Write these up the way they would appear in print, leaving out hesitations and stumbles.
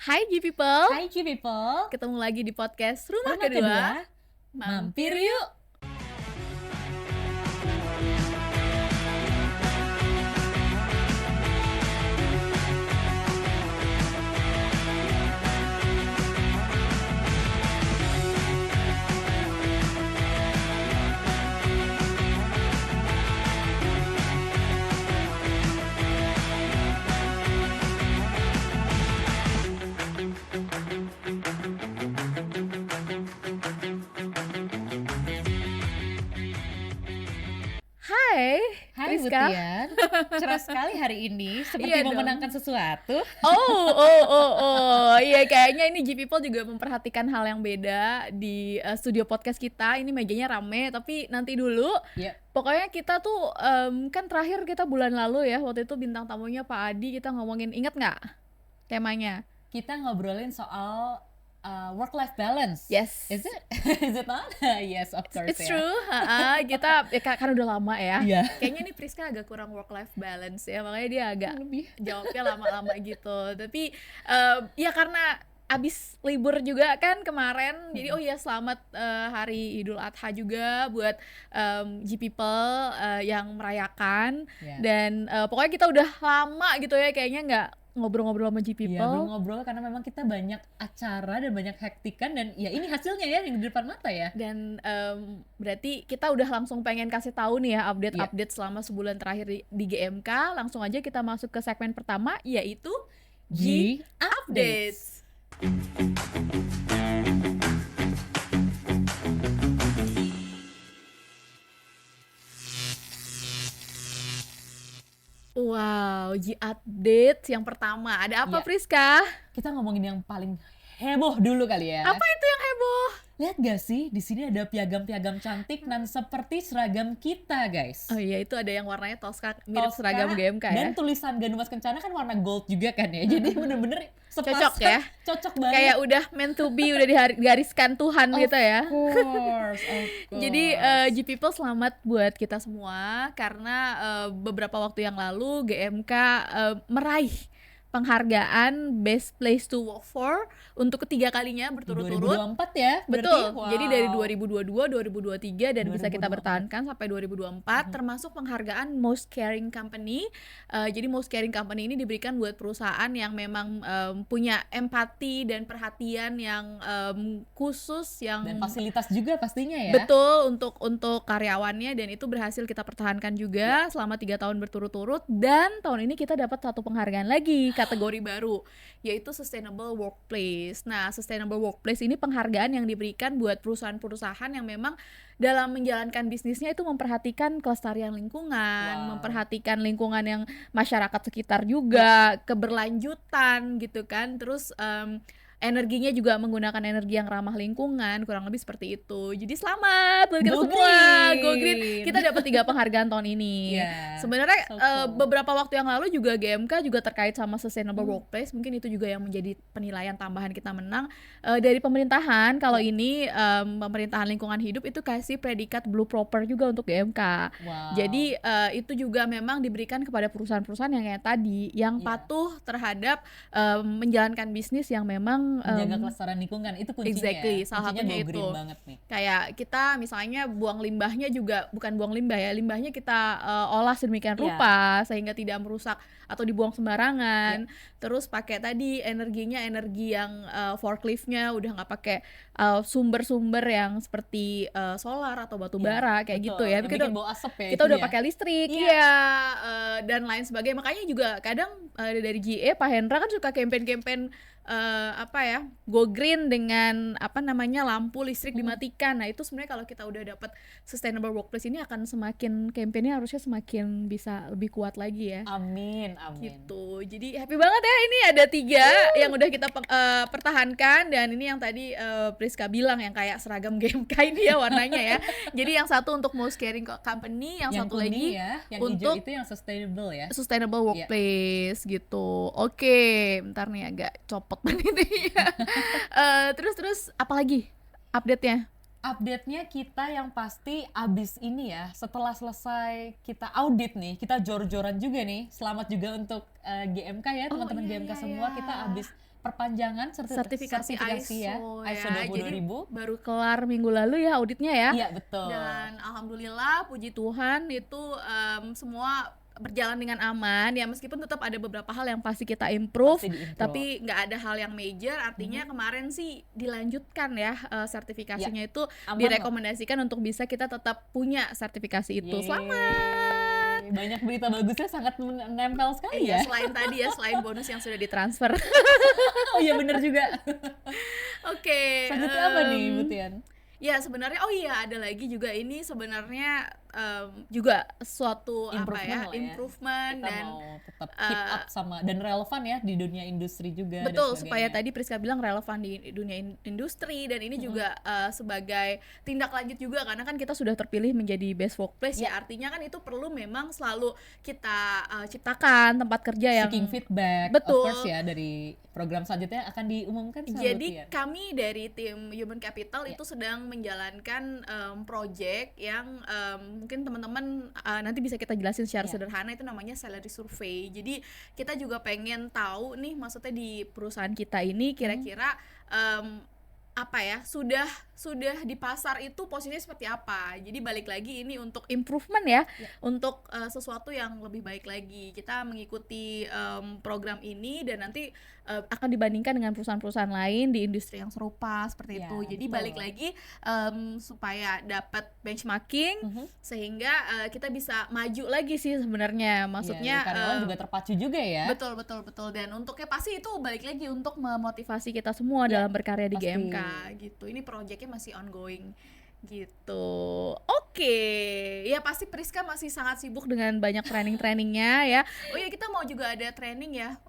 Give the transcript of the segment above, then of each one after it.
Hai G People, Hai G People, ketemu lagi di podcast Rumah Kedua, Kedua. mampir yuk. Hai, Hai Rizka. Butian, cerah sekali hari ini, seperti Iya dong. memenangkan sesuatu. Iya kayaknya ini G People juga memperhatikan hal yang beda di studio podcast kita. Ini mejanya rame, tapi nanti dulu. Ya, Pokoknya kita tuh kan terakhir kita bulan lalu ya, waktu itu bintang tamunya Pak Adi, kita ngomongin, ingat nggak temanya? kita ngobrolin soal work-life balance. Yes. Is it? Is it not? Yes, of course. It's ya. true, kita kan udah lama ya. Iya. Kayaknya nih Priska agak kurang work life balance ya, makanya dia agak Lebih. jawabnya lama-lama gitu. Tapi ya karena abis libur juga kan kemarin, jadi oh ya selamat hari Idul Adha juga buat G People yang merayakan. Ya. Dan pokoknya kita udah lama gitu ya kayaknya nggak ngobrol-ngobrol sama G People. Iya, belum ngobrol karena memang kita banyak acara dan banyak hektikan dan ya ini hasilnya ya yang di depan mata ya. Dan berarti kita udah langsung pengen kasih tahu nih ya update-update selama sebulan terakhir di GMK. Langsung aja kita masuk ke segmen pertama, yaitu G Updates. Wow, G Updates yang pertama. Ada apa, Iya. Priska? Kita ngomongin yang paling heboh dulu kali ya. Apa itu yang heboh? Lihat gak sih, di sini ada piagam-piagam cantik dan seperti seragam kita, guys. Oh iya, itu ada yang warnanya Tosca, mirip Tosca, seragam GMK ya. Dan tulisan Ganumas Kencana kan warna gold juga kan ya. Jadi bener-bener sepasang, Cocok ya? Cocok banget. Kayak udah meant to be, udah digariskan Tuhan gitu ya. Of course. Jadi G People selamat buat kita semua karena beberapa waktu yang lalu GMK meraih penghargaan Best Place to Work for untuk ketiga kalinya berturut-turut. 2024 ya? Berarti, Betul. wow. Jadi dari 2022, 2023 dan bisa kita 2024. bertahankan sampai 2024 termasuk penghargaan Most Caring Company. Jadi Most Caring Company ini diberikan buat perusahaan yang memang punya empati dan perhatian yang khusus yang Dan fasilitas juga pastinya ya. betul untuk karyawannya, dan itu berhasil kita pertahankan juga selama 3 tahun berturut-turut. Dan tahun ini kita dapat satu penghargaan lagi, kategori baru, yaitu Sustainable Workplace. Nah, Sustainable Workplace ini penghargaan yang diberikan buat perusahaan-perusahaan yang memang dalam menjalankan bisnisnya itu memperhatikan kelestarian lingkungan, Wow. memperhatikan lingkungan yang masyarakat sekitar juga, keberlanjutan gitu kan. Terus energinya juga menggunakan energi yang ramah lingkungan, kurang lebih seperti itu. Jadi selamat buat kita Go semua, Green. Go Green. Kita dapat 3 penghargaan tahun ini. Yeah. Sebenarnya So cool. beberapa waktu yang lalu juga GMK juga terkait sama Sustainable Workplace, mungkin itu juga yang menjadi penilaian tambahan kita menang dari pemerintahan. Kalau ini pemerintahan lingkungan hidup itu kasih predikat Blue Proper juga untuk GMK. Wow. Jadi itu juga memang diberikan kepada perusahaan-perusahaan yang kayak tadi, yang Iya. patuh terhadap menjalankan bisnis yang memang menjaga kelestarian lingkungan itu kuncinya. exactly, ya. salah Kuncinya satunya go itu. green banget nih. Kayak kita misalnya buang limbahnya juga bukan buang limbah ya, limbahnya kita olah sedemikian Iya. rupa sehingga tidak merusak atau dibuang sembarangan. Terus pakai tadi energinya energi yang forkliftnya udah nggak pakai sumber-sumber yang seperti solar atau batu bara kayak Betul. gitu ya. Yang Kita bikin bau asap ya. kita itu udah ya. pakai listrik, Iya. iya, dan lain sebagainya. Makanya juga kadang dari GE Pak Hendra kan suka campaign-campaign go green dengan lampu listrik dimatikan. Nah itu sebenarnya kalau kita udah dapat Sustainable Workplace ini akan semakin campaignnya harusnya semakin bisa lebih kuat lagi ya. Amin, amin. Gitu. Jadi happy banget ya, ini ada 3 yang udah kita pertahankan, dan ini yang tadi Priska bilang yang kayak seragam GMK ini ya warnanya ya. Jadi yang satu untuk Most Caring Company, yang satu kuning lagi ya, yang untuk hijau itu yang sustainable ya. Sustainable Workplace gitu. Oke, bentar nih agak copot panitia. Terus apa lagi update-nya? Update-nya kita yang pasti abis ini ya, setelah selesai kita audit nih, kita jor-joran juga nih. Selamat juga untuk GMK ya, teman-teman iya, GMK iya, semua. iya. Kita abis perpanjangan sertifikasi sertifikasi ya, ISO ISO ya. Jadi 22000. baru kelar minggu lalu ya auditnya ya. Iya, betul. Dan alhamdulillah puji Tuhan itu semua berjalan dengan aman ya, meskipun tetap ada beberapa hal yang pasti kita improve, Pasti di-improve. tapi nggak ada hal yang major. Artinya kemarin sih dilanjutkan ya sertifikasinya itu aman direkomendasikan untuk bisa kita tetap punya sertifikasi itu. Yeay. Selamat. Banyak berita bagusnya sangat menempel sekali Iya, ya. selain tadi ya, selain bonus yang sudah ditransfer. Oh iya, benar juga. Oke. Selanjutnya apa nih, Bu Tian? Ya sebenarnya ada lagi juga, ini sebenarnya juga suatu Improvement lah ya. improvement Kita dan mau tetap keep up sama dan relevan ya di dunia industri juga. betul, dan supaya sebagainya. tadi Priska bilang relevan di dunia industri, dan ini juga sebagai tindak lanjut juga karena kan kita sudah terpilih menjadi best workplace ya, artinya kan itu perlu memang selalu kita ciptakan tempat kerja yang seeking feedback, betul. of course ya, dari program selanjutnya akan diumumkan sama Bu Jadi Tian. kami dari tim Human Capital itu sedang menjalankan project yang mungkin teman-teman nanti bisa kita jelasin secara sederhana, itu namanya salary survey. Jadi kita juga pengen tahu nih, maksudnya di perusahaan kita ini kira-kira apa ya, sudah di pasar itu posisinya seperti apa. Jadi balik lagi ini untuk improvement ya, untuk sesuatu yang lebih baik lagi. Kita mengikuti program ini dan nanti akan dibandingkan dengan perusahaan-perusahaan lain di industri yang serupa seperti Ya, itu. Jadi betul. balik lagi supaya dapat benchmarking sehingga kita bisa maju lagi sih sebenarnya. Maksudnya Ya, karyawan juga terpacu juga ya. betul. Dan untuknya pasti itu balik lagi untuk memotivasi kita semua dalam berkarya di pasti. GMK gitu. Ini proyeknya masih ongoing gitu. Oke, ya pasti Priska masih sangat sibuk dengan banyak training-trainingnya ya. Oh ya, kita mau juga ada training ya.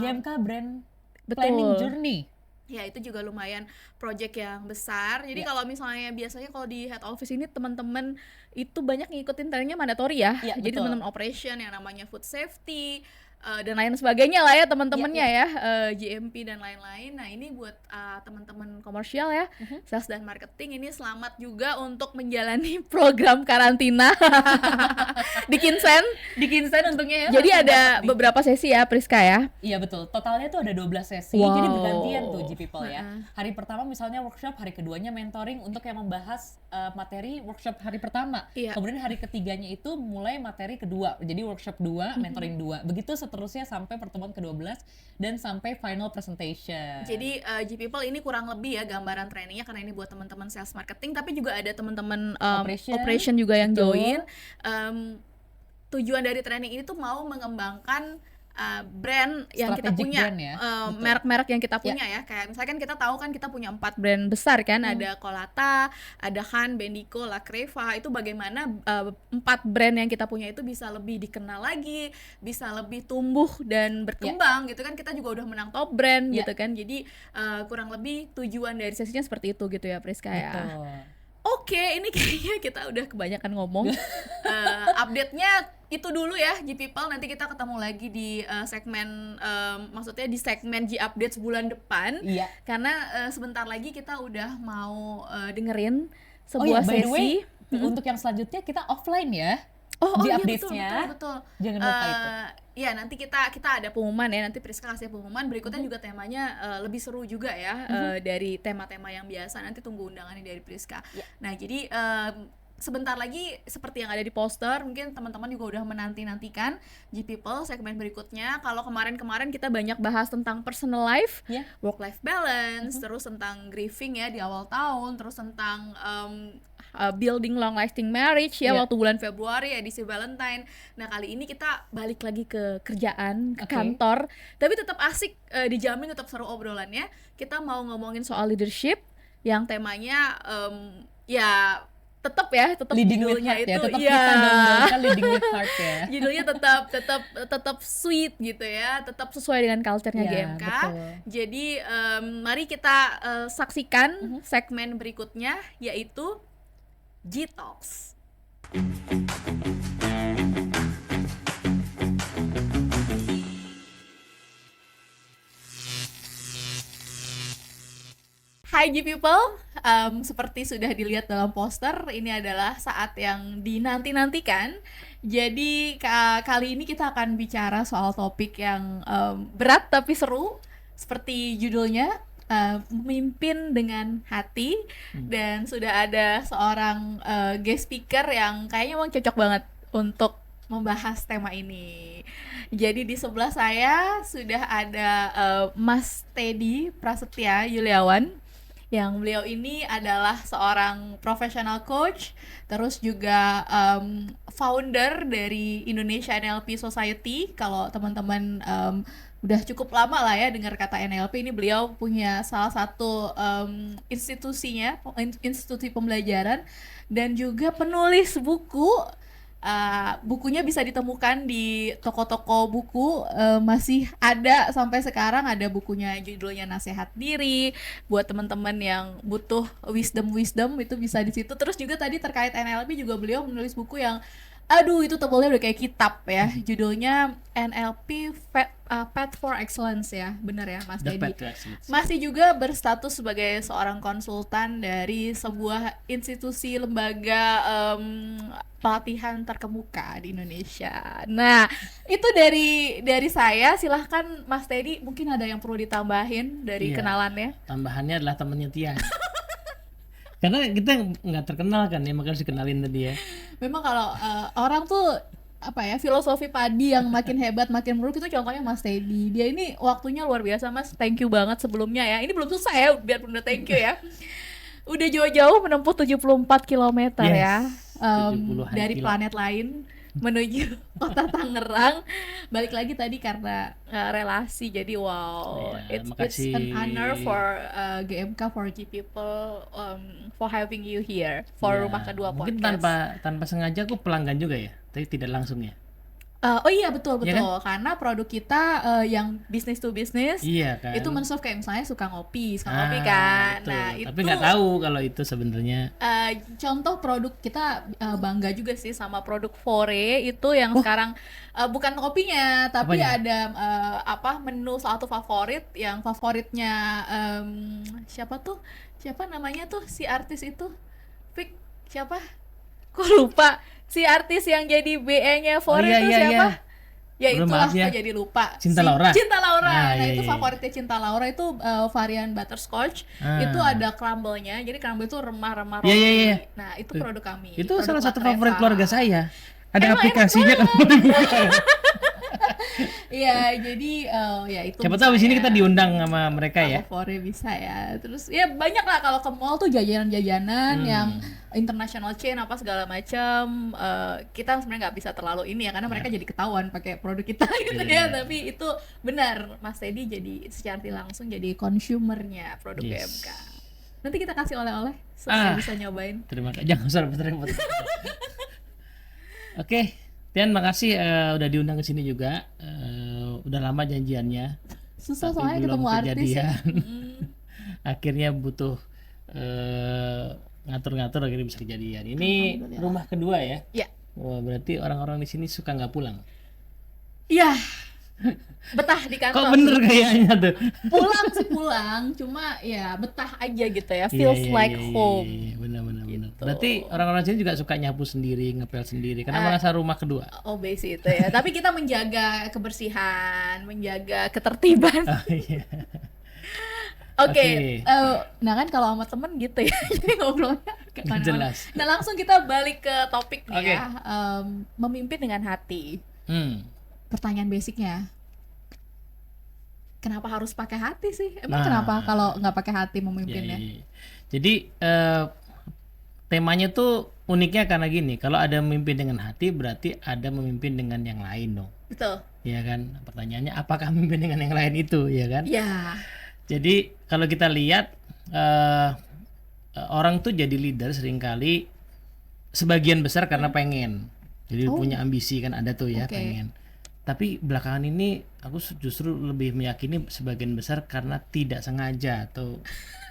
GMK Brand Betul. Planning Journey. Ya itu juga lumayan project yang besar. Jadi kalau misalnya biasanya kalau di head office ini teman-teman itu banyak ngikutin trainingnya mandatory ya. Iya, Jadi betul. teman-teman operation yang namanya food safety dan lain sebagainya lah ya teman-temannya ya, GMP dan lain-lain. Nah ini buat teman-teman komersial ya, sales dan marketing, ini selamat juga untuk menjalani program karantina di Kinsen untungnya ya. Jadi langsung ada dapat nih. beberapa sesi ya Priska ya. Iya betul, totalnya tuh ada 12 sesi, Wow. jadi bergantian tuh G-People ya. Hari pertama misalnya workshop, hari keduanya mentoring untuk yang membahas materi workshop hari pertama. Iya. Kemudian hari ketiganya itu mulai materi kedua, jadi workshop 2, mentoring 2. Begitu seterusnya sampai pertemuan ke-12 dan sampai final presentation. Jadi G-People ini kurang lebih ya gambaran trainingnya, karena ini buat teman-teman sales marketing, tapi juga ada teman-teman operation juga yang Betul. join. Tujuan dari training ini tuh mau mengembangkan brand yang kita Strategic punya, brand ya, betul. merek-merek yang kita punya ya. Kayak misalkan kita tahu kan kita punya 4 brand besar kan, ada Colata, ada Han, Bendico, La Creva. Itu bagaimana 4 brand yang kita punya itu bisa lebih dikenal lagi, bisa lebih tumbuh dan berkembang gitu kan. Kita juga udah menang top brand gitu kan. Jadi kurang lebih tujuan dari sesinya seperti itu gitu ya Priska ya. Betul. Oke, ini kayaknya kita udah kebanyakan ngomong. Update-nya itu dulu ya G-People, nanti kita ketemu lagi di segmen maksudnya di segmen G-Update sebulan depan. Iya. Karena sebentar lagi kita udah mau dengerin Oh ya, sebuah by the way, sesi. untuk yang selanjutnya kita offline ya. Oh di iya, updates-nya. betul. Jangan lupa itu. Ya nanti kita ada pengumuman ya, nanti Priska kasih pengumuman. Berikutnya juga temanya lebih seru juga ya, dari tema-tema yang biasa. Nanti tunggu undangannya dari Priska. Nah jadi sebentar lagi seperti yang ada di poster, mungkin teman-teman juga udah menanti-nantikan G-People segmen berikutnya. Kalau kemarin kita banyak bahas tentang personal life, work-life balance, terus tentang grieving ya di awal tahun, terus tentang building long lasting marriage ya waktu bulan Februari edisi Valentine. Nah kali ini kita balik lagi ke kerjaan, ke kantor, tapi tetap asik, dijamin tetap seru obrolannya. Kita mau ngomongin soal leadership yang temanya ya tetap leading judulnya with heart itu ya, tetap kita gaungkan leading with heart ya. Judulnya tetap sweet gitu ya, tetap sesuai dengan culture-nya GMK. Betul. Jadi mari kita saksikan segmen berikutnya, yaitu G-Talks. Hai G-People, seperti sudah dilihat dalam poster, ini adalah saat yang dinanti-nantikan. Jadi kali ini kita akan bicara soal topik yang berat tapi seru, seperti judulnya, memimpin dengan hati, dan sudah ada seorang guest speaker yang kayaknya emang cocok banget untuk membahas tema ini. Jadi di sebelah saya sudah ada Mas Teddy Prasetya Yuliawan, yang beliau ini adalah seorang professional coach, terus juga founder dari Indonesia NLP Society. Kalau teman-teman udah cukup lama lah ya dengar kata NLP, ini beliau punya salah satu institusinya, institusi pembelajaran, dan juga penulis buku. Bukunya bisa ditemukan di toko-toko buku, masih ada sampai sekarang. Ada bukunya judulnya Nasihat Diri, buat teman-teman yang butuh wisdom itu bisa di situ. Terus juga tadi terkait NLP juga beliau menulis buku yang aduh itu tebalnya udah kayak kitab ya, judulnya NLP Path for Excellence ya, benar ya Mas The Teddy. Path to Excellence. Masih juga berstatus sebagai seorang konsultan dari sebuah institusi lembaga pelatihan terkemuka di Indonesia. Nah, itu dari saya. Silahkan Mas Teddy, mungkin ada yang perlu ditambahin dari Iya. kenalannya. Tambahannya adalah temannya Tia. Karena kita nggak terkenal kan ya, makanya harus dikenalin tadi ya. Memang kalau orang tuh apa ya, filosofi padi yang makin hebat makin buruk itu contohnya Mas Teddy. Dia ini waktunya luar biasa Mas, thank you banget sebelumnya ya. Ini belum selesai ya, biar udah thank you ya. Udah jauh-jauh menempuh 74 km ya, Yes, 70-an dari kilo. planet lain menuju kota Tangerang. Balik lagi tadi karena relasi, jadi wow, Ya, it's makasih. an honor for GMK 4G people for having you here for Ya, Rumah Kedua mungkin Podcast. tanpa sengaja aku pelanggan juga ya, tapi tidak langsung ya. Oh iya betul Iya karena produk kita yang business to business Iya kan. itu menserve kayak misalnya suka ngopi Ah, kan. betul. Nah Tapi itu nggak tahu kalau itu sebenarnya. contoh produk kita, bangga juga sih sama produk Fore itu yang sekarang bukan kopinya tapi Apanya? ada menu satu favorit yang favoritnya siapa namanya tuh si artis itu, Fik, siapa? Kok lupa si artis yang jadi BE-nya Fore iya, itu iya, siapa? iya. Ya Aduh, itulah, maaf ya. kok jadi lupa. Cinta Laura? Cinta Laura. Ah, Nah, iya, itu iya. favoritnya Cinta Laura itu varian butterscotch. Ah. Itu ada crumble-nya. Jadi crumble itu remah-remah Iya, roti. iya, iya. Nah, itu produk kami. Itu produk salah satu Latreva. favorit keluarga saya. Ada Emang enak aplikasinya kan mau dibuka. Iya, jadi ya itu. Siapa tahu di sini misalnya kita diundang sama mereka ya. Fore bisa ya. Terus ya banyak lah kalau ke mall tuh jajanan-jajanan yang international chain apa segala macam. Kita sebenarnya nggak bisa terlalu ini ya karena mereka jadi ketahuan pakai produk kita gitu Iya. ya. Tapi itu benar, Mas Teddy jadi secara tidak langsung jadi consumernya produk Yes. BMK. Nanti kita kasih oleh-oleh Ah. supaya bisa nyobain. Terima kasih. Jangan usah repot-repot. Oke, Tian, makasih udah diundang ke sini juga. Udah lama janjiannya. Susah Tapi soalnya belum ketemu artis ya. kejadian. Akhirnya butuh ngatur-ngatur akhirnya bisa kejadian. Ini Alhamdulillah. rumah kedua ya. Ya. Wah, berarti orang-orang di sini suka nggak pulang. Iya. Betah di kantor. Kok bener kayaknya tuh. Pulang sih pulang, cuma ya betah aja gitu ya. Iya, Feels iya, like iya, home. iya, benar-benar. Gitu. Berarti orang-orang sini juga suka nyapu sendiri, ngepel sendiri, karena merasa rumah kedua. Obes itu ya. Tapi kita menjaga kebersihan, menjaga ketertiban. Oh, iya. Oke. Oke. Nah kan kalau sama temen gitu ya. Jadi ngobrolnya ke Nggak mana-mana. jelas. Nah langsung kita balik ke topik nih Oke. ya. Memimpin dengan hati. Pertanyaan basicnya, kenapa harus pakai hati sih? Emang Nah. kenapa kalau nggak pakai hati Iya, memimpinnya? iya. Jadi temanya tuh uniknya karena gini, kalau ada memimpin dengan hati berarti ada memimpin dengan yang lain dong. Betul. Ya kan? Pertanyaannya apakah memimpin dengan yang lain itu, ya kan? Ya. Jadi kalau kita lihat orang tuh jadi leader seringkali sebagian besar karena pengen. Jadi punya ambisi kan ada tuh ya, Oke. pengen. Tapi belakangan ini aku justru lebih meyakini sebagian besar karena tidak sengaja atau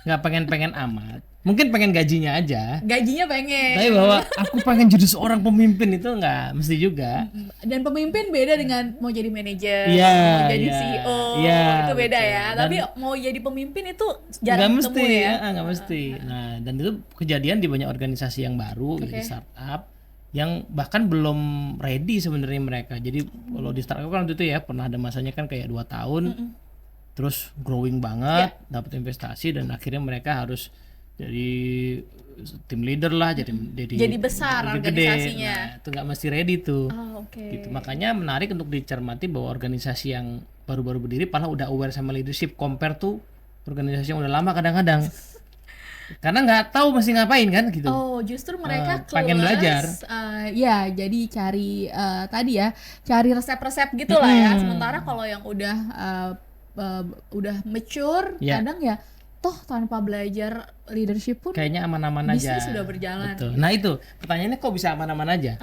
nggak pengen-pengen amat. Mungkin pengen gajinya aja. Gajinya pengen. Tapi bahwa aku pengen jadi seorang pemimpin itu nggak mesti juga. Dan pemimpin beda dengan mau jadi manajer, Iya, mau jadi iya, CEO, iya, itu beda betul. ya. Dan- Tapi mau jadi pemimpin itu Nggak jarang mesti ketemu ya. nggak mesti. Nah, dan itu kejadian di banyak organisasi yang baru, Oke. di startup yang bahkan belum ready sebenarnya mereka. Jadi kalau di startup kan waktu itu ya pernah ada masanya kan kayak 2 tahun terus growing banget, dapat investasi dan akhirnya mereka harus jadi tim leader lah, jadi besar jadi gede. organisasinya. Nah, itu nggak mesti ready tuh. Oh, oke. Gitu. Makanya menarik untuk dicermati bahwa organisasi yang baru-baru berdiri padahal udah aware sama leadership compare tuh organisasi yang udah lama kadang-kadang. Karena nggak tahu mesti ngapain kan gitu. Oh, justru mereka pengen belajar. Ya, jadi cari tadi ya, cari resep-resep gitu lah ya. Sementara kalau yang udah mature, Ya. kadang ya toh tanpa belajar leadership pun Kayaknya aman-aman aja. bisnis sudah berjalan. Betul. Nah itu pertanyaannya kok bisa aman-aman aja?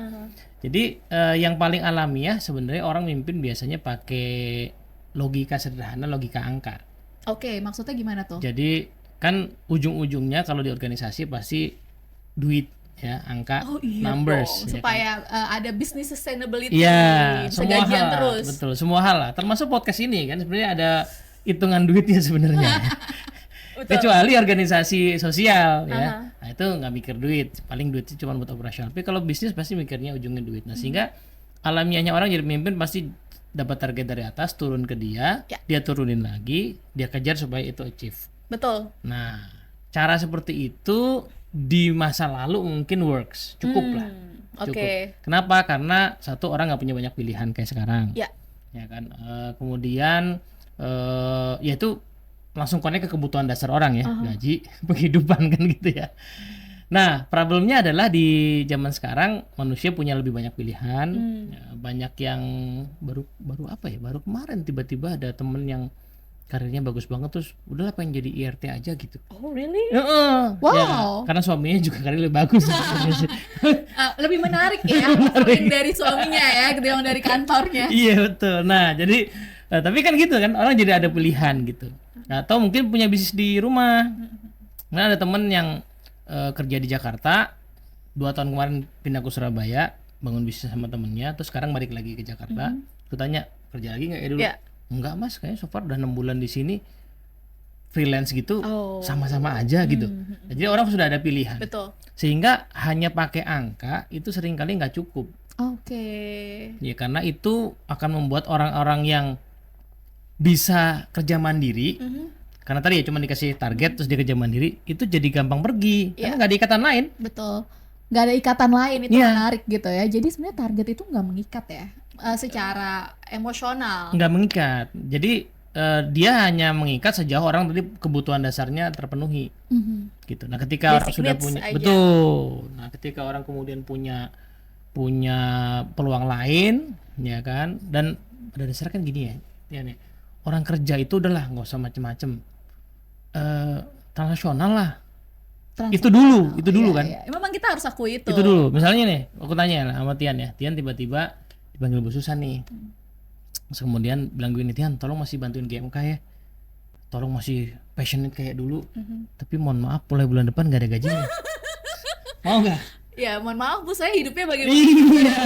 Jadi yang paling alamiah sebenarnya orang mimpin biasanya pakai logika sederhana, logika angka. Oke, maksudnya gimana tuh? Jadi kan ujung-ujungnya kalau di organisasi pasti duit ya, angka, Oh iya numbers. dong, Ya kan? supaya ada business sustainability, Iya, bisa semua gajian hal, terus. betul, semua hal lah. Termasuk podcast ini kan sebenarnya ada hitungan duitnya sebenarnya. Betul. Kecuali organisasi sosial ya, Aha. nah itu nggak mikir duit, paling duitnya cuma buat operasional. Tapi kalau bisnis pasti mikirnya ujungnya duit. Nah sehingga alamiahnya orang jadi pemimpin pasti dapat target dari atas, turun ke dia, Ya. dia turunin lagi, dia kejar supaya itu achieve. Betul. Nah cara seperti itu di masa lalu mungkin works, cukup lah. Oke. Cukup. Kenapa? Karena satu orang nggak punya banyak pilihan kayak sekarang. Ya. Ya kan. Kemudian ya itu langsung connect ke kebutuhan dasar orang ya, gaji, penghidupan kan gitu ya. Nah problemnya adalah di zaman sekarang manusia punya lebih banyak pilihan, ya, banyak yang baru apa ya, baru kemarin tiba-tiba ada temen yang karirnya bagus banget terus udahlah pengen jadi IRT aja gitu. Oh really? Heeh. Wow. Ya, karena suaminya juga karirnya bagus. Lebih menarik ya, offering dari suaminya ya, ketimbang dari kantornya. Iya betul. Nah jadi tapi kan gitu kan orang jadi ada pilihan gitu. Nah, atau mungkin punya bisnis di rumah. Nah ada temen yang kerja di Jakarta 2 tahun kemarin pindah ke Surabaya bangun bisnis sama temennya terus sekarang balik lagi ke Jakarta. Aku tanya kerja lagi nggak ya dulu? Ya. Enggak mas, kayaknya so far udah 6 bulan di sini freelance gitu Oh. sama-sama aja gitu. Jadi orang sudah ada pilihan. Betul. Sehingga hanya pakai angka itu seringkali nggak cukup. Oke. Ya karena itu akan membuat orang-orang yang bisa kerja mandiri, karena tadi ya cuma dikasih target terus dia kerja mandiri, itu jadi gampang pergi karena nggak ada ikatan lain. Betul. Nggak ada ikatan lain, itu Iya. menarik gitu ya. Jadi sebenarnya target itu nggak mengikat ya, secara emosional. Nggak mengikat. Jadi dia hanya mengikat sejauh orang tadi kebutuhan dasarnya terpenuhi gitu. Nah ketika orang Basic sudah needs punya aja. betul. Nah ketika orang kemudian punya peluang lain ya kan, dan pada dasarnya kan gini ya nih, orang kerja itu udahlah nggak usah macem-macem, transnasional lah. Itu dulu Iya, kan. iya. Memang kita harus akui itu. Itu dulu. Misalnya nih, aku tanya lah sama Tian ya. Tian tiba-tiba dipanggil Bu Susan nih. Terus kemudian bilang gini, Tian tolong masih bantuin GMK ya. Tolong masih passionate kayak dulu. Tapi mohon maaf mulai bulan depan gak ada gajinya. Mau gak? Ya mohon maaf Bu, saya hidupnya bagaimana? Iya.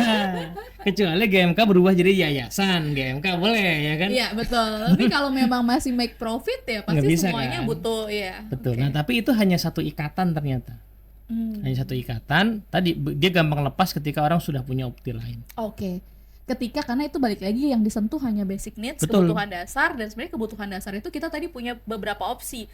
Kecuali GMK berubah jadi yayasan. GMK boleh ya kan? Iya betul. Tapi kalau memang masih make profit ya pasti Nggak bisa, semuanya kan? butuh ya. Betul. Nah tapi itu hanya satu ikatan ternyata. Hanya satu ikatan. Tadi dia gampang lepas ketika orang sudah punya opsi lain. Oke. Ketika karena itu balik lagi yang disentuh hanya basic needs, Betul. kebutuhan dasar, dan sebenarnya kebutuhan dasar itu kita tadi punya beberapa opsi.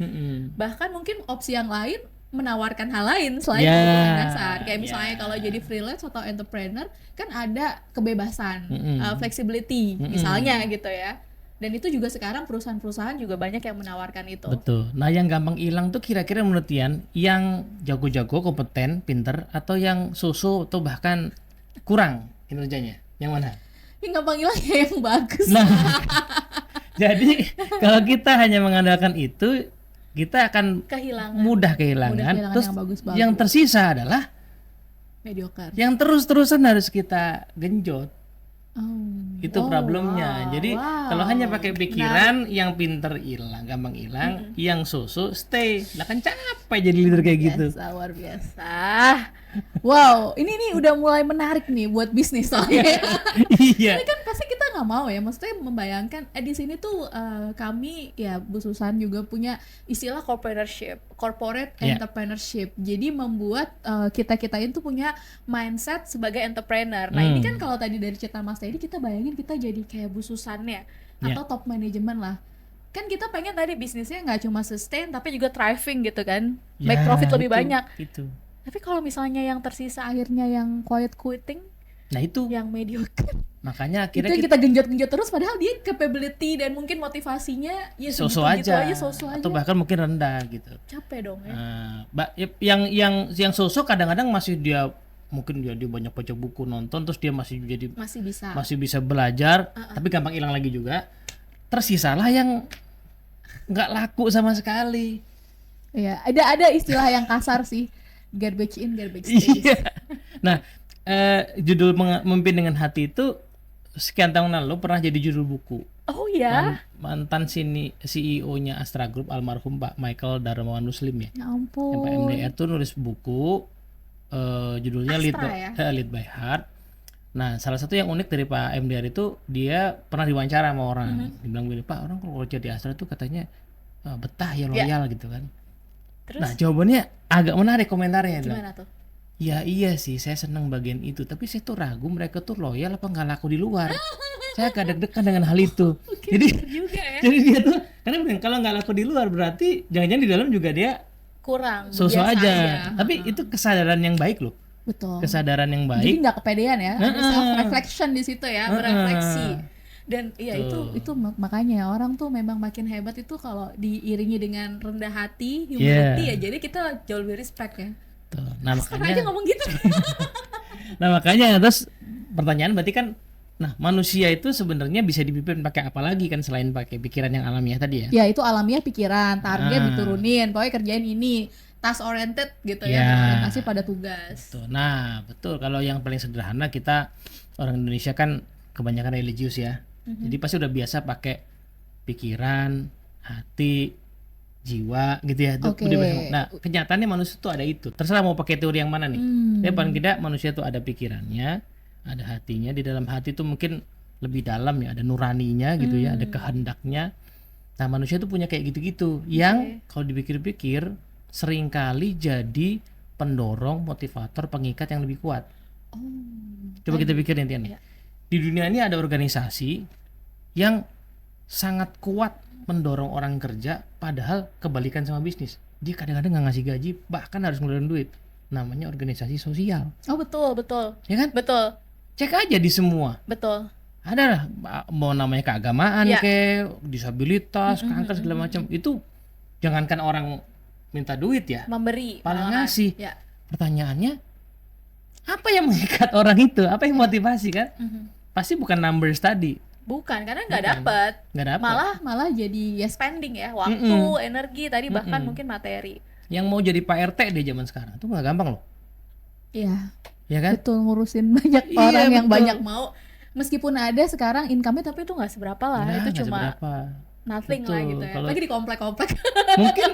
Bahkan mungkin opsi yang lain menawarkan hal lain selain Ya, kebutuhan dasar. Kayak misalnya ya. kalau jadi freelance atau entrepreneur kan ada kebebasan, flexibility misalnya gitu ya. Dan itu juga sekarang perusahaan-perusahaan juga banyak yang menawarkan itu. Betul. Nah yang gampang hilang tuh kira-kira menurut Tian, yang jago-jago, kompeten, pinter, atau yang so-so atau bahkan kurang kinerjanya? Yang mana? Yang gampang hilang ya yang bagus. Nah, jadi kalau kita hanya mengandalkan itu, kita akan Kehilangan mudah kehilangan. Mudah kehilangan Terus yang bagus-bagus. yang tersisa adalah mediocre. yang terus-terusan harus kita genjot. Oh. Itu Oh, problemnya. wow, Jadi wow. kalau hanya pakai pikiran, yang pinter hilang, gampang hilang, yang so-so stay. Lah kan capek jadi leader kayak gitu. Biasa, luar biasa. Wow, ini udah mulai menarik nih buat bisnis soalnya. Iya. Tapi kan pasti kita nggak mau ya, maksudnya membayangkan di sini tuh kami ya Bu Susan juga punya istilah corporate Iya. entrepreneurship. Jadi membuat kita itu punya mindset sebagai entrepreneur. Nah ini kan kalau tadi dari cerita Mas Teddy kita bayangin kita jadi kayak Bu Susannya Iya. atau top manajemen lah. kan kita pengen tadi bisnisnya nggak cuma sustain tapi juga thriving gitu kan, Ya, make profit lebih itu, banyak. itu. Tapi kalau misalnya yang tersisa akhirnya yang quiet quitting, Nah itu yang mediocre, makanya itu akhirnya yang kita genjot-genjot terus padahal dia capability dan mungkin motivasinya ya so-so segitu-gitu aja, so-so aja. atau bahkan mungkin rendah gitu. Capek dong ya. Yang sosok kadang-kadang masih dia mungkin dia banyak baca buku, nonton, terus dia masih bisa belajar, tapi gampang hilang lagi juga. Tersisalah yang nggak laku sama sekali. Iya, ada istilah yang kasar sih, garbage in, garbage stays. Iya. Nah, judul Memimpin dengan Hati itu sekian tahun lalu pernah jadi judul buku. Oh ya. Mantan CEO-nya Astra Group almarhum Pak Michael Darmawan Muslim ya. Ya Yang Pak ampun. MDR tuh nulis buku judulnya Astra Lead by Heart. Nah, salah satu yang unik dari Pak MDR itu dia pernah diwawancara sama orang. Dibilang begini, Pak, orang kalau kerja di Astra tuh katanya betah ya, loyal gitu kan. Terus Nah, jawabannya agak menarik komentarnya. Dia bilang, gimana tuh? ya iya sih, saya senang bagian itu, tapi saya tuh ragu mereka tuh loyal apa nggak laku di luar. Saya agak deg-degan dengan hal itu. Jadi Juga ya. jadi dia tuh karena bilang, kalau nggak laku di luar berarti jangan-jangan di dalam juga dia Kurang. so-so biasa aja. Tapi itu kesadaran yang baik loh. Betul. Kesadaran yang Jadi baik. nggak kepedean ya, ada Heeh. self reflection di situ ya, berefleksi. Dan iya Tuh. itu makanya orang tuh memang makin hebat itu kalau diiringi dengan rendah hati, Yeah. humility ya. Jadi kita jauh lebih respect ya. Tuh. Nah, Sekarang aja makanya ngomong gitu. terus pertanyaan berarti kan, nah manusia itu sebenarnya bisa dipimpin pakai apa lagi kan selain pakai pikiran yang alamiah tadi ya? Ya itu alamiah pikiran, target Ah. diturunin, pokoknya kerjain ini, task oriented gitu ya, Ya. orientasi pada tugas. Tuh. Nah, betul. Kalau yang paling sederhana, kita orang Indonesia kan kebanyakan religius ya. Jadi pasti udah biasa pakai pikiran, hati, jiwa gitu ya. Itu Oke. udah biasa. Nah, kenyataannya manusia tuh ada itu. Terserah mau pakai teori yang mana nih. Tapi paling tidak manusia tuh ada pikirannya, ada hatinya. Di dalam hati tuh mungkin lebih dalam ya, ada nuraninya gitu ya, ada kehendaknya. Nah, manusia tuh punya kayak gitu-gitu yang kalau dipikir-pikir seringkali jadi pendorong, motivator, pengikat yang lebih kuat. Coba kita pikirin Tian. Iya. Di dunia ini ada organisasi yang sangat kuat mendorong orang kerja, padahal kebalikan sama bisnis. Dia kadang-kadang nggak ngasih gaji, bahkan harus ngeluarin duit. Namanya organisasi sosial, Oh betul, ya kan? betul, Cek aja di semua. betul. Ada lah, mau namanya keagamaan, Ya. kayak disabilitas, kanker segala macam. Itu jangankan orang minta duit ya, Memberi, malah malahan. ngasih. Ya. Pertanyaannya, apa yang mengikat orang itu? Apa yang motivasi kan? Mhm. Pasti bukan numbers tadi, Bukan, karena nggak dapat. nggak dapat. Malah jadi ya spending ya, waktu, energi, tadi bahkan mungkin materi. Yang mau jadi Pak RT deh zaman sekarang itu nggak gampang loh, Iya, ya kan? betul, ngurusin banyak Iya, orang yang betul. banyak mau. Meskipun ada sekarang income-nya tapi itu nggak seberapa lah, Nah, itu nggak cuma seberapa. nothing lah Betul, gitu ya. kalau- Lagi di komplek-komplek.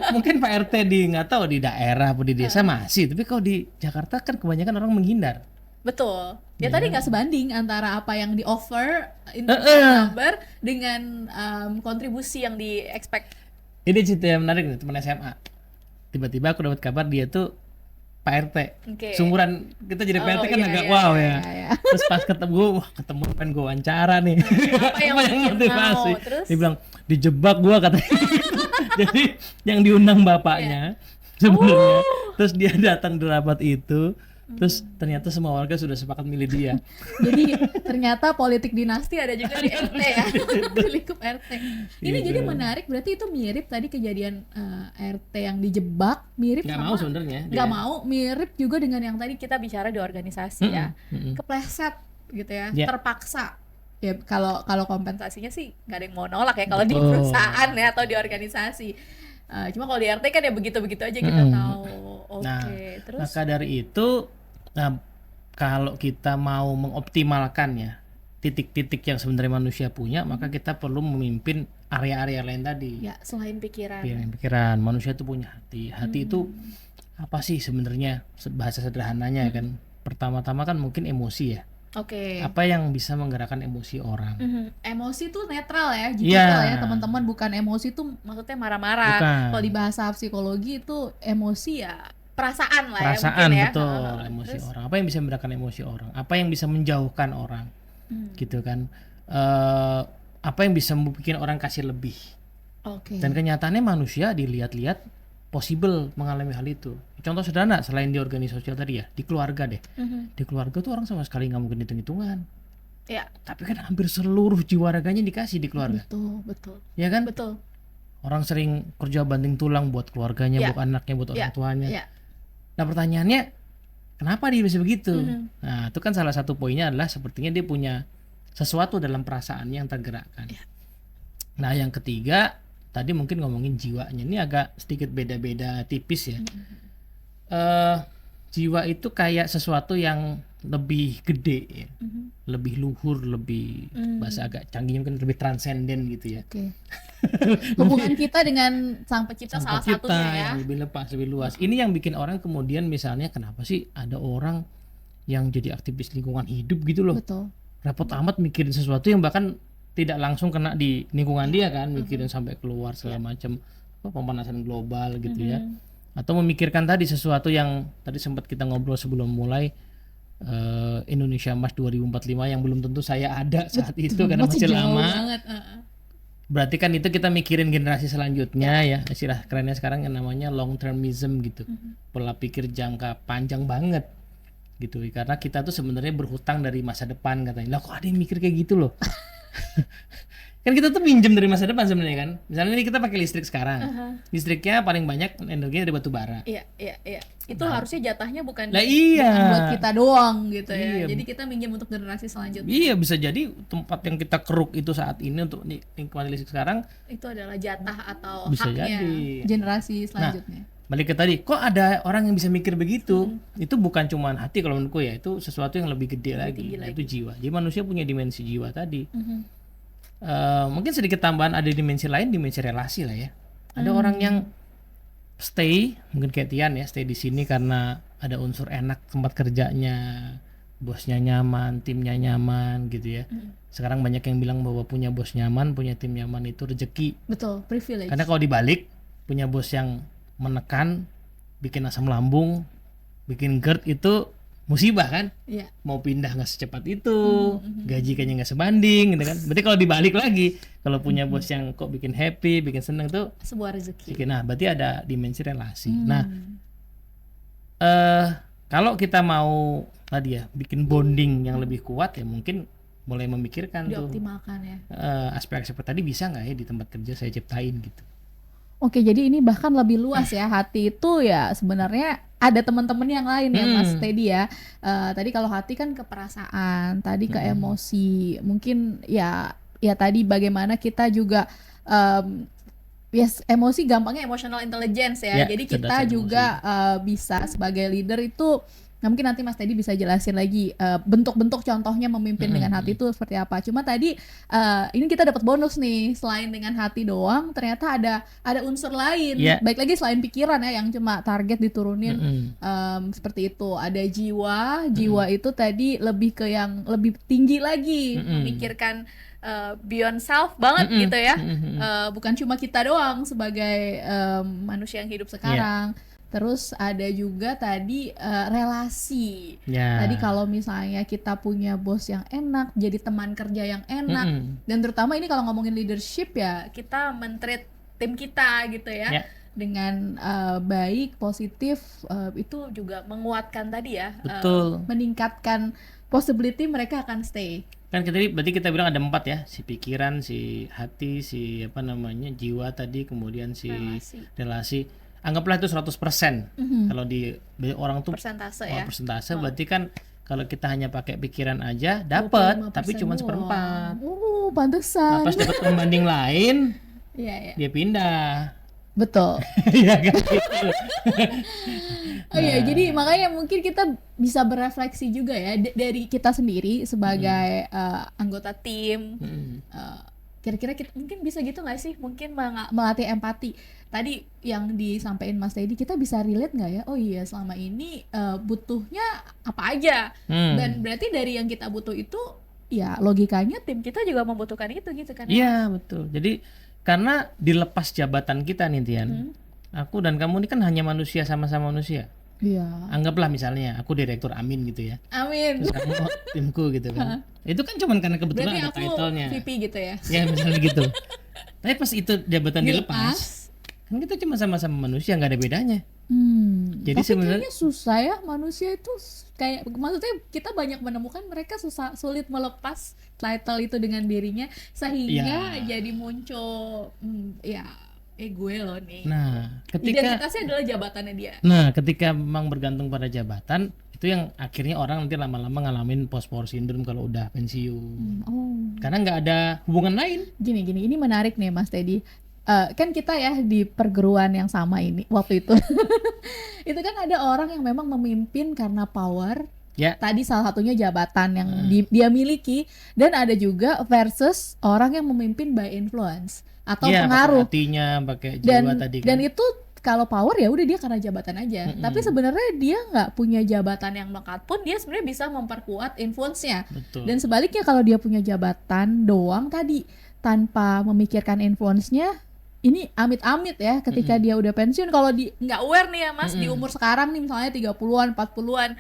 mungkin Pak RT di nggak tahu di daerah atau di desa masih, tapi kalau di Jakarta kan kebanyakan orang menghindar. Betul. Ya Iya. tadi nggak sebanding antara apa yang di offer in terms of number dengan kontribusi yang di expect. Ini cerita yang menarik nih, teman SMA. Tiba-tiba aku dapat kabar dia tuh Pak RT. Oke. Sumuran kita jadi Pak RT kan iya, agak iya, wow iya, ya. iya. Terus pas ketemu, wah ketemu pengen gue wawancara nih. Apa yang bikin motivasi? mau? Terus? Dia bilang dijebak gua katanya. Jadi yang diundang bapaknya sebenarnya. Terus dia datang di rapat itu. Terus ternyata semua warga sudah sepakat milih dia. Jadi ternyata politik dinasti ada juga di RT ya, di lingkup RT. Ini Gitu. jadi menarik, berarti itu mirip tadi kejadian RT yang dijebak, mirip Nggak sama mau sebenarnya. nggak dia. mau, mirip juga dengan yang tadi kita bicara di organisasi ya, Mm-mm. kepleset gitu ya, Ya. terpaksa. Ya kalau kompensasinya sih nggak ada yang mau nolak ya kalau di Betul. perusahaan ya atau di organisasi. Cuma kalau di RT kan ya begitu-begitu aja kita tahu. Oke, Nah, terus maka dari itu, nah, kalau kita mau mengoptimalkan ya titik-titik yang sebenarnya manusia punya, maka kita perlu memimpin area-area lain tadi. ya selain pikiran. Pikiran manusia itu punya hati. Hati itu apa sih sebenarnya, bahasa sederhananya kan? Pertama-tama kan mungkin emosi ya. Oke. Apa yang bisa menggerakkan emosi orang? Emosi tuh netral ya, Iya. netral ya teman-teman, bukan emosi tuh maksudnya marah-marah. Bukan. Kalau di bahasa psikologi itu emosi ya perasaan lah Perasaan, ya mungkin ya. betul, Heeh. emosi Terus, orang. Apa yang bisa membedakan emosi orang? Apa yang bisa menjauhkan orang? Gitu kan. Apa yang bisa bikin orang kasih lebih? Oke. Dan kenyataannya manusia dilihat-lihat possible mengalami hal itu. Contoh sederhana selain di organisasi sosial tadi ya, di keluarga deh. Di keluarga tuh orang sama sekali nggak mungkin hitung-hitungan. Ya, Tapi kan hampir seluruh jiwa raganya dikasih di keluarga. betul. Ya kan? Betul. Orang sering kerja banting tulang buat keluarganya, Ya. buat anaknya, buat orang tuanya. Ya. Nah pertanyaannya, kenapa dia bisa begitu? Nah itu kan salah satu poinnya adalah sepertinya dia punya sesuatu dalam perasaannya yang tergerakkan. Nah yang ketiga, tadi mungkin ngomongin jiwanya. Ini agak sedikit beda-beda tipis ya. Jiwa itu kayak sesuatu yang lebih gede ya. Lebih luhur, lebih bahasa agak canggihnya mungkin lebih transenden gitu ya. Oke. Hubungan kita dengan Sang Pencipta Sang salah pencipta satunya ya. yang lebih lepas, lebih luas. Ini yang bikin orang kemudian misalnya kenapa sih ada orang yang jadi aktivis lingkungan hidup gitu loh. Betul. Repot amat mikirin sesuatu yang bahkan tidak langsung kena di lingkungan dia kan, mikirin sampai keluar segala macam pemanasan global gitu ya. Atau memikirkan tadi sesuatu yang tadi sempat kita ngobrol sebelum mulai Indonesia Emas 2045 yang belum tentu saya ada saat itu karena masih jauh lama. banget. Berarti kan itu kita mikirin generasi selanjutnya ya. Istilah kerennya sekarang yang namanya long termism gitu. Pola pikir jangka panjang banget gitu. Karena kita tuh sebenarnya berhutang dari masa depan katanya. Lah kok ada yang mikir kayak gitu loh. Kan kita tuh pinjem dari masa depan sebenarnya kan. Misalnya ini kita pakai listrik sekarang. Listriknya paling banyak energinya dari batu bara. Iya. Itu harusnya jatahnya bukan Lah iya. bukan buat kita doang gitu ya. Iya. Jadi kita minjem untuk generasi selanjutnya. Iya bisa jadi tempat yang kita keruk itu saat ini untuk nikmati listrik sekarang Itu adalah jatah atau Bisa haknya jadi. generasi selanjutnya. balik ke tadi, kok ada orang yang bisa mikir begitu? Itu bukan cuman hati kalau menurutku ya, itu sesuatu yang lebih gede lagi, itu jiwa. Jadi manusia punya dimensi jiwa tadi. Mungkin sedikit tambahan ada dimensi lain, dimensi relasi lah ya. Ada orang yang stay, mungkin kayak Tian ya, stay di sini karena ada unsur enak tempat kerjanya, bosnya nyaman, timnya nyaman gitu ya. Sekarang banyak yang bilang bahwa punya bos nyaman, punya tim nyaman itu rezeki. Betul, privilege. Karena kalau dibalik, punya bos yang menekan, bikin asam lambung, bikin GERD itu musibah kan? Iya. Mau pindah nggak secepat itu, gaji kayaknya nggak sebanding, gitu kan? Berarti kalau dibalik lagi, kalau punya bos yang kok bikin happy, bikin seneng tuh, Sebuah rezeki. nah berarti ada dimensi relasi. Nah, kalau kita mau tadi ya bikin bonding yang lebih kuat ya mungkin mulai memikirkan tuh Dioptimalkan ya. aspek-aspek tadi bisa nggak ya di tempat kerja saya ciptain gitu. Oke, jadi ini bahkan lebih luas ya. Hati itu ya sebenarnya ada teman-teman yang lain ya Mas Teddy ya. Tadi kalau hati kan ke perasaan, tadi ke emosi. Mungkin ya tadi bagaimana kita juga emosi gampangnya emotional intelligence ya. Jadi kita juga bisa sebagai leader itu. Nah mungkin nanti Mas Teddy bisa jelasin lagi bentuk-bentuk contohnya memimpin dengan hati itu seperti apa. Cuma tadi ini kita dapat bonus nih, selain dengan hati doang ternyata ada unsur lain. Baik lagi selain pikiran ya yang cuma target diturunin seperti itu. Ada jiwa itu tadi lebih ke yang lebih tinggi lagi, memikirkan beyond self banget gitu ya. Bukan cuma kita doang sebagai manusia yang hidup sekarang. Terus ada juga tadi relasi. Tadi kalau misalnya kita punya bos yang enak, jadi teman kerja yang enak, dan terutama ini kalau ngomongin leadership ya, kita men-treat tim kita gitu ya, dengan baik, positif, itu juga menguatkan tadi ya, meningkatkan possibility mereka akan stay. Kan berarti kita bilang ada 4 ya, si pikiran, si hati, si jiwa tadi, kemudian si relasi. Anggaplah itu 100%. Kalau di orang tuh persentase berarti kan kalau kita hanya pakai pikiran aja dapat, tapi cuma 1/4. Pantesan. Pas dapat pembanding lain, dia pindah. Betul. Iya kan? Jadi makanya mungkin kita bisa berefleksi juga ya dari kita sendiri sebagai anggota tim. Kira-kira kita mungkin bisa gitu nggak sih? Mungkin melatih empati. Tadi yang disampaikan Mas Teddy, kita bisa relate nggak ya? Oh iya, selama ini butuhnya apa aja? Dan berarti dari yang kita butuh itu, ya logikanya tim kita juga membutuhkan itu gitu kan? Iya betul. Jadi karena dilepas jabatan kita nih Tian, aku dan kamu ini kan hanya manusia, sama-sama manusia. Iya. Anggaplah misalnya aku direktur Amin gitu ya. Amin. Terus kamu timku gitu kan. Itu kan cuma karena kebetulan berarti ada title-nya. VP gitu ya. Ya misalnya gitu. Tapi pas itu jabatan dilepas, kan kita cuma sama-sama manusia, nggak ada bedanya. Jadi Tapi sebenarnya kayaknya susah ya manusia itu kayak maksudnya kita banyak menemukan mereka sulit melepas title itu dengan dirinya sehingga Ya. jadi muncul ya gue loh nih. nah ketika Identitasnya adalah jabatannya dia. ketika memang bergantung pada jabatan, itu yang akhirnya orang nanti lama-lama ngalamin post-war syndrome kalau udah pensiun. Oh. Karena nggak ada hubungan lain. Gini ini menarik nih Mas Teddy. Kan kita ya di perguruan yang sama ini waktu itu itu kan ada orang yang memang memimpin karena power. Ya. Tadi salah satunya jabatan yang dia miliki, dan ada juga versus orang yang memimpin by influence atau Iya, pengaruh. pakai hatinya, pakai jiwa tadi kan. Dan itu kalau power ya udah dia karena jabatan aja. Tapi sebenarnya dia nggak punya jabatan yang melekat pun dia sebenarnya bisa memperkuat influence-nya. Betul. Dan sebaliknya kalau dia punya jabatan doang tadi tanpa memikirkan influence-nya, ini amit-amit ya ketika dia udah pensiun, kalau nggak aware nih ya Mas, di umur sekarang nih misalnya 30-an, 40-an,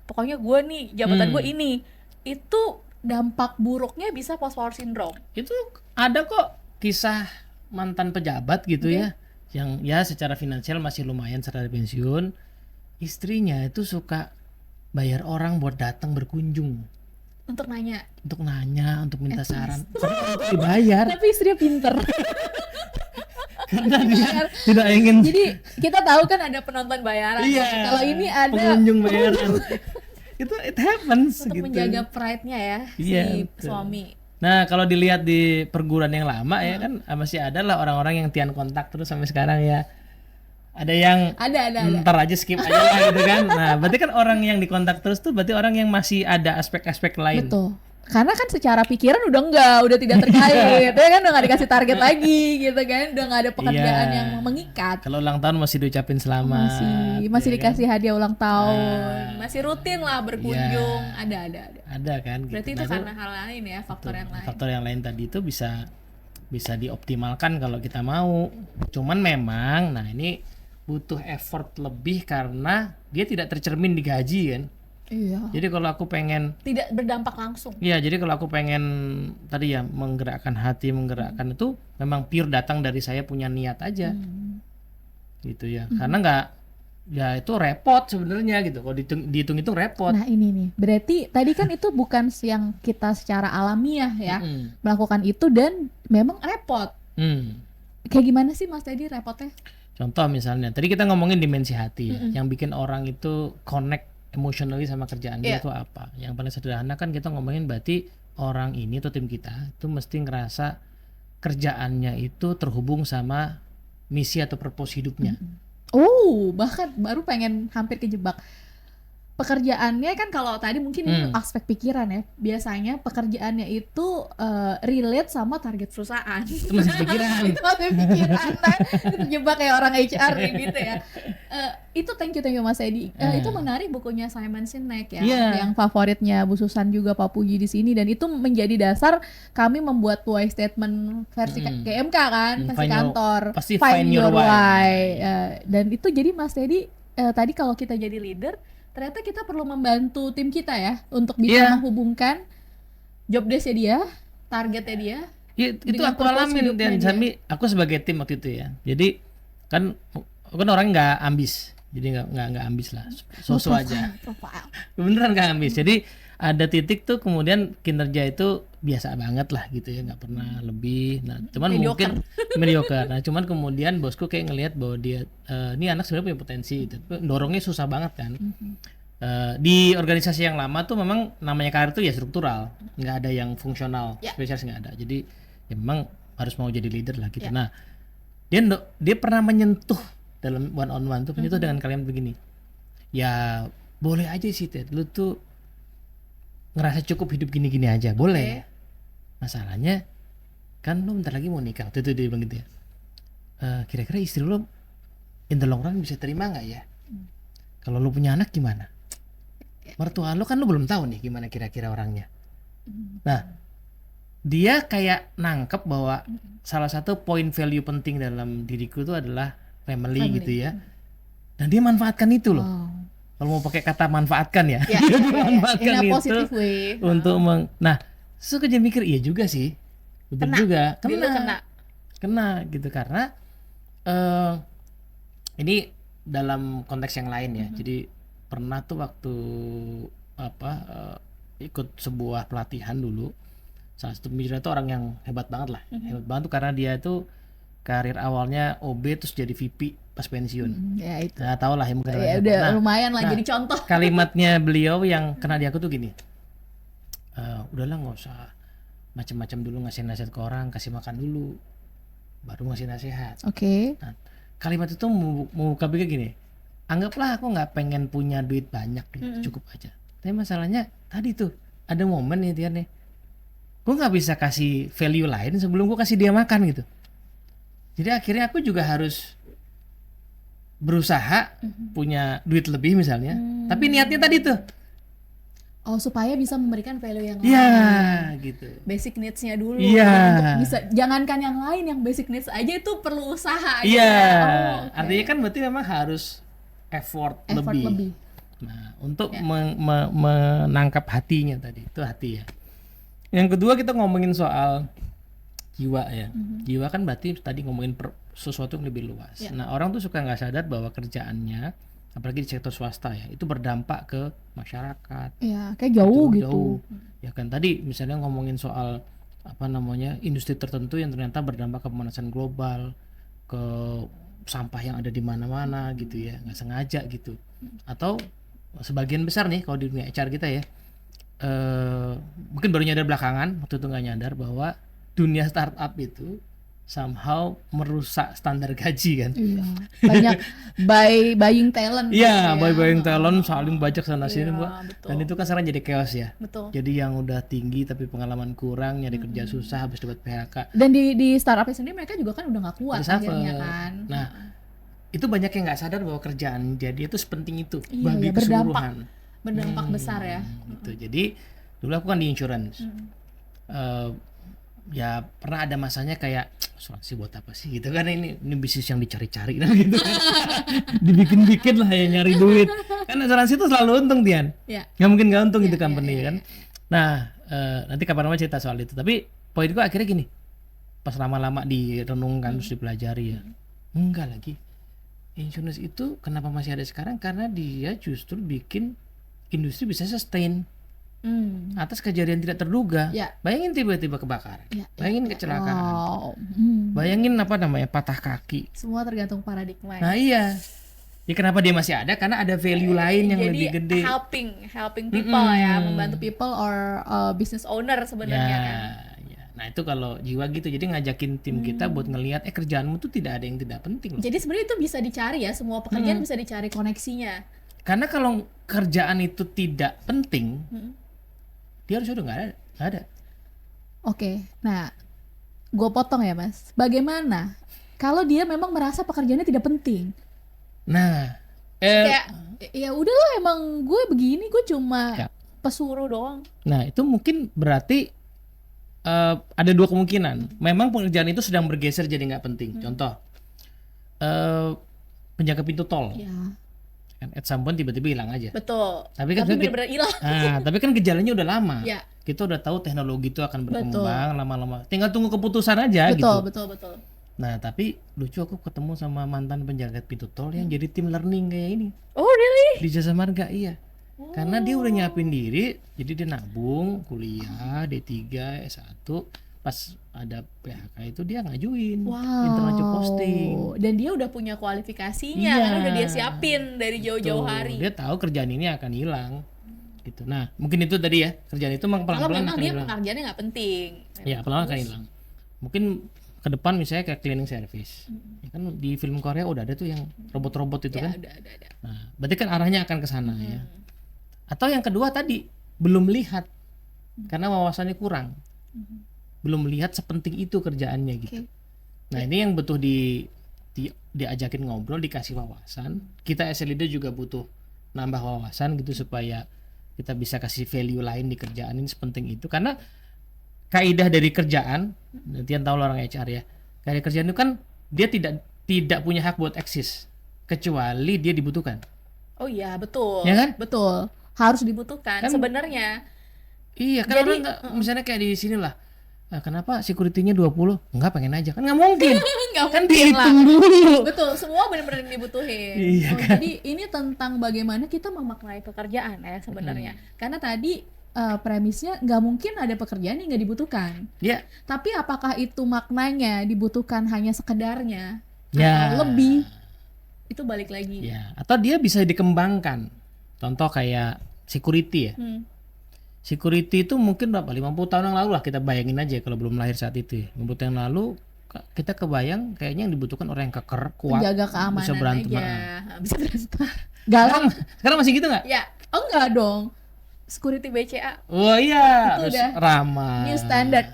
pokoknya gue nih jabatan gue ini, itu dampak buruknya bisa post-war syndrome. Itu ada kok kisah mantan pejabat gitu ya, yang ya secara finansial masih lumayan setelah pensiun, istrinya itu suka bayar orang buat datang berkunjung Untuk nanya. untuk minta saran, karena itu dibayar Tapi istrinya pinter. karena dia tidak ingin. Jadi kita tahu kan ada penonton bayaran. Iya. Kalau ini ada pengunjung bayaran. Itu it happens untuk gitu. menjaga pride-nya ya Iya, si betul. suami. Nah, kalau dilihat di perguruan yang lama ya kan masih ada lah orang-orang yang tian kontak terus sampai sekarang ya. Ada yang Ada. ntar aja skip aja lah gitu kan. Nah, berarti kan orang yang dikontak terus tuh berarti orang yang masih ada aspek-aspek lain. Betul. Karena kan secara pikiran udah tidak terkait, ya kan, udah nggak dikasih target lagi gitu kan, udah nggak ada pekerjaan Iya. yang mengikat. Kalau ulang tahun masih diucapin selamat. Masih ya dikasih hadiah ulang tahun, Nah. masih rutin lah berkunjung, ada. Kan? Ada kan gitu. Berarti itu Nah, karena hal lain ya, faktor yang lain. faktor yang lain tadi itu bisa dioptimalkan kalau kita mau. Cuman memang nah ini butuh effort lebih karena dia tidak tercermin di gaji kan. Iya. Jadi kalau aku pengen Tidak berdampak langsung. Iya, jadi kalau aku pengen tadi ya menggerakkan hati, menggerakkan itu memang pure datang dari saya punya niat aja. Gitu ya. Karena nggak ya itu repot sebenarnya gitu. Kalau dihitung-hitung repot. Nah ini nih, berarti tadi kan itu bukan yang kita secara alamiah ya melakukan itu dan memang repot. Kayak gimana sih Mas Teddy repotnya? Contoh misalnya, tadi kita ngomongin dimensi hati ya, yang bikin orang itu connect emotionally sama kerjaan dia itu apa? Yang paling sederhana kan kita ngomongin berarti orang ini atau tim kita itu mesti ngerasa kerjaannya itu terhubung sama misi atau purpose hidupnya. Oh, bahkan baru pengen hampir kejebak. Pekerjaannya kan kalau tadi mungkin ini aspek pikiran ya. Biasanya pekerjaannya itu relate sama target perusahaan. Itu masih pikiran. Itu masih pikiran. Terjebak kayak orang HR nih, gitu ya. Itu thank you Mas Edi. Itu menarik bukunya Simon Sinek ya. Yang favoritnya Bu Susan juga Pak Puji di sini, dan itu menjadi dasar kami membuat why statement versi GMK kan, versi kantor. Pasti find your why. Dan itu jadi Mas Edi tadi kalau kita jadi leader, ternyata kita perlu membantu tim kita ya untuk bisa menghubungkan job desk-nya dia, targetnya dia. Ya, itu dengan aku purpose alamin hidupnya dan dia. Sami, aku sebagai tim waktu itu ya. Jadi kan orang nggak ambis, jadi nggak ambis lah, so-so aja. Profile. Beneran nggak ambis. Jadi ada titik tuh kemudian kinerja itu biasa banget lah gitu ya, nggak pernah lebih. Nah, cuman mungkin mediocre. Nah, cuman kemudian bosku kayak ngelihat bahwa dia ini anak sebenarnya punya potensi, tapi dorongnya susah banget kan. Di organisasi yang lama tuh memang namanya karir tuh ya struktural, nggak ada yang fungsional, spesialis nggak ada. Jadi ya memang harus mau jadi leader lah gitu. Nah, dia pernah menyentuh dalam one on one tuh menyentuh dengan kalian begini. Ya boleh aja sih Ted, lu tuh ngerasa cukup hidup gini-gini aja, boleh. Masalahnya kan lu bentar lagi mau nikah, itu dia bilang gitu ya. Kira-kira istri lu in the long run bisa terima nggak ya? Kalau lu punya anak gimana? Mertua lu kan lu belum tahu nih gimana kira-kira orangnya. Nah, dia kayak nangkep bahwa salah satu poin value penting dalam diriku itu adalah family gitu ya. Dan dia manfaatkan itu loh. Kalau mau pakai kata manfaatkan ya, dia manfaatkan in a itu positive way. untuk nah, suka jadi mikir iya juga sih, betul juga, Kena. kena gitu karena eh ini dalam konteks yang lain ya. Jadi pernah tuh waktu apa ikut sebuah pelatihan dulu. Salah satu pembicara itu orang yang hebat banget lah. Hebat banget tuh karena dia tuh karir awalnya OB terus jadi VP pas pensiun. Ya itu. Nah, tau lah ya mungkin. Ya udah lumayan lah jadi contoh. Kalimatnya beliau yang kena di aku tuh gini. Udahlah nggak usah macam-macam dulu ngasih nasihat ke orang, kasih makan dulu baru ngasih nasihat. Oke. Nah, kalimat itu membuka pikir gini, anggaplah aku nggak pengen punya duit banyak gitu, cukup aja. Tapi masalahnya tadi tuh ada momen nih Tian nih, gue nggak bisa kasih value lain sebelum gue kasih dia makan gitu. Jadi akhirnya aku juga harus berusaha punya duit lebih misalnya, tapi niatnya tadi tuh, Oh, supaya bisa memberikan value yang iya lain. gitu. Basic needs-nya dulu. Iya. Untuk bisa, jangankan yang lain, yang basic needs aja itu perlu usaha. Iya, oke. artinya kan berarti memang harus effort lebih. Nah, untuk Ya. menangkap hatinya tadi, itu hati ya. Yang kedua kita ngomongin soal jiwa ya. Jiwa kan berarti tadi ngomongin sesuatu yang lebih luas. Ya. Nah, orang tuh suka nggak sadar bahwa kerjaannya, apalagi di sektor swasta ya, itu berdampak ke masyarakat. Iya, kayak jauh gitu. Jauh. Ya kan tadi misalnya ngomongin soal apa namanya industri tertentu yang ternyata berdampak ke pemanasan global, ke sampah yang ada di mana-mana gitu ya, nggak sengaja gitu. Atau sebagian besar nih kalau di dunia HR kita ya, mungkin baru nyadar belakangan, waktu itu nggak nyadar bahwa dunia startup itu somehow merusak standar gaji kan. Iya. Banyak buying talent. Iya, gitu ya. buying talent saling bajak sana sini, Iya, Bu. betul. Dan itu kan sekarang jadi chaos ya. Betul. Jadi yang udah tinggi tapi pengalaman kurang, nyari kerja susah, habis dapat PHK. Dan di startupnya sendiri mereka juga kan udah nggak kuat Ada suffer. akhirnya kan. Nah, itu banyak yang nggak sadar bahwa kerjaan jadi itu sepenting itu Iya, bagi iya, keseluruhan. berdampak besar ya. Gitu. Jadi dulu aku kan di insurance. Ya pernah ada masanya kayak asuransi buat apa sih gitu kan, ini bisnis yang dicari-cari nah gitu kan. Dibikin-bikin lah ya nyari duit. Kan asuransi itu selalu untung Tian. Ya. Nggak mungkin nggak untung Iya, itu company kan. Nah, nanti kapan-kapan cerita soal itu. Tapi poin gue akhirnya gini. Pas lama-lama direnungkan terus dipelajari ya. Enggak lagi. Insurance itu kenapa masih ada sekarang? Karena dia justru bikin industri bisa sustain atas kejadian tidak terduga. Ya. Bayangin tiba-tiba kebakaran. Ya, Bayangin kecelakaan. Wow. Bayangin apa namanya patah kaki. Semua tergantung paradigma. Nah iya. Ya kenapa dia masih ada? Karena ada value lain yang Jadi lebih gede. helping people ya, membantu people or business owner sebenarnya kan. Ya. Nah itu kalau jiwa gitu. Jadi ngajakin tim kita buat ngelihat kerjaanmu tuh tidak ada yang tidak penting loh. Jadi sebenarnya itu bisa dicari ya, semua pekerjaan bisa dicari koneksinya. Karena kalau kerjaan itu tidak penting, dia harusnya udah nggak ada. Oke, nah gue potong ya Mas. Bagaimana kalau dia memang merasa pekerjaannya tidak penting? Nah, Kayak ya udahlah emang gue begini, gue cuma Ya. pesuruh doang. Nah itu mungkin berarti ada dua kemungkinan. Memang pekerjaan itu sedang bergeser jadi nggak penting. Contoh, penjaga pintu tol. Ya, Kan at some point tiba-tiba hilang aja. betul. Tapi kan benar-benar hilang. tapi kan gejalanya udah lama. Ya. Kita udah tahu teknologi itu akan berkembang lama-lama. Tinggal tunggu keputusan aja gitu. Betul. Nah tapi lucu aku ketemu sama mantan penjaga pintu tol yang jadi tim learning kayak ini Oh really? di Jasa Marga, iya. Karena dia udah nyiapin diri, jadi dia nabung, kuliah, D3, S1, pas ada PHK itu dia ngajuin internal job posting. Dan dia udah punya kualifikasinya, Iya. karena udah dia siapin dari jauh-jauh Tuh, hari. dia tahu kerjaan ini akan hilang. Gitu. Nah, mungkin itu tadi ya, kerjaan itu memang Kalau pelan-pelan memang akan dia hilang. pekerjaannya nggak penting. Ya, pelan-pelan akan hilang. Mungkin ke depan misalnya kayak cleaning service. Ya kan di film Korea udah ada tuh yang robot-robot itu Ya, kan. ada. Nah, berarti kan arahnya akan ke sana ya. Atau yang kedua tadi belum lihat karena wawasannya kurang. Belum lihat sepenting itu kerjaannya gitu. Oke. Nah, ini yang butuh diajakin ngobrol, dikasih wawasan. Kita as a leader juga butuh nambah wawasan gitu supaya kita bisa kasih value lain di kerjaan ini sepenting itu. Karena kaidah dari kerjaan, nanti yang tahu orang HR ya. Kaidah kerjaan itu kan dia tidak punya hak buat eksis kecuali dia dibutuhkan. Oh iya, betul. Ya kan? Betul. Harus dibutuhkan Kan- sebenarnya. Iya kan Jadi, orang nggak, misalnya kayak di sini lah, kenapa security-nya 20? Enggak, pengen aja. Kan nggak mungkin. Nggak Kan mungkin lah. dihitung dulu. Betul, semua benar-benar dibutuhin. Iya Jadi ini tentang bagaimana kita memaknai pekerjaan ya sebenarnya. Karena tadi premisnya nggak mungkin ada pekerjaan yang nggak dibutuhkan. Ya. Tapi apakah itu maknanya dibutuhkan hanya sekedarnya Ya. atau lebih? Itu balik lagi. Ya, atau dia bisa dikembangkan. Contoh kayak security ya. Security itu mungkin berapa? 50 tahun yang lalu lah, kita bayangin aja kalau belum lahir saat itu ya. 50 tahun yang lalu kita kebayang kayaknya yang dibutuhkan orang yang keker, kuat, Penjaga keamanan bisa berantem. aja. Bisa berantem. Sekarang, Galak. sekarang masih gitu nggak? Ya, oh enggak dong. Security BCA Oh iya, Itu harus udah ramah. new standard.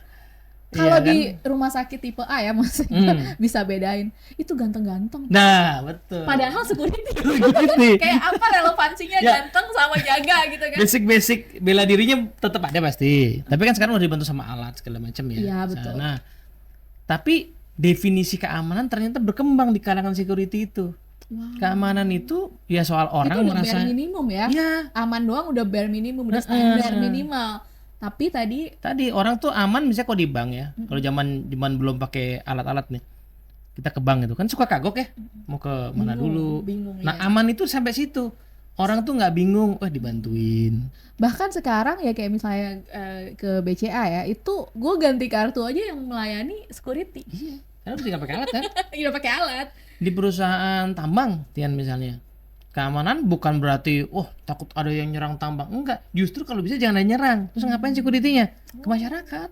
Iya Kalau kan? di rumah sakit tipe A ya maksudnya bisa bedain. Itu ganteng-ganteng. Nah, betul. Padahal security. Security. Kayak apa relevansinya Ya. ganteng sama jaga gitu kan? Basic bela dirinya tetap ada pasti. Tapi kan sekarang udah dibantu sama alat segala macam ya. Iya, betul. Nah, tapi definisi keamanan ternyata berkembang di kalangan security itu. Keamanan itu ya soal orang Itu udah merasa bare minimum ya. ya Aman doang udah bare minimum, udah standar minimal. Tapi tadi orang tuh aman misalnya kok di bank ya. Kalau zaman belum pakai alat-alat nih. Kita ke bank itu kan suka kagok ya. Mau ke mana dulu. bingung Nah, ya. aman itu sampai situ. Orang tuh nggak bingung, wah dibantuin. Bahkan sekarang ya kayak misalnya ke BCA ya, itu gue ganti kartu aja yang melayani security. Iya, karena mesti nggak pakai alat kan. Udah pakai alat. Di perusahaan tambang, Tian misalnya, keamanan bukan berarti, takut ada yang nyerang tambang. Enggak, justru kalau bisa jangan ada yang nyerang. Terus ngapain security-nya? Ke masyarakat,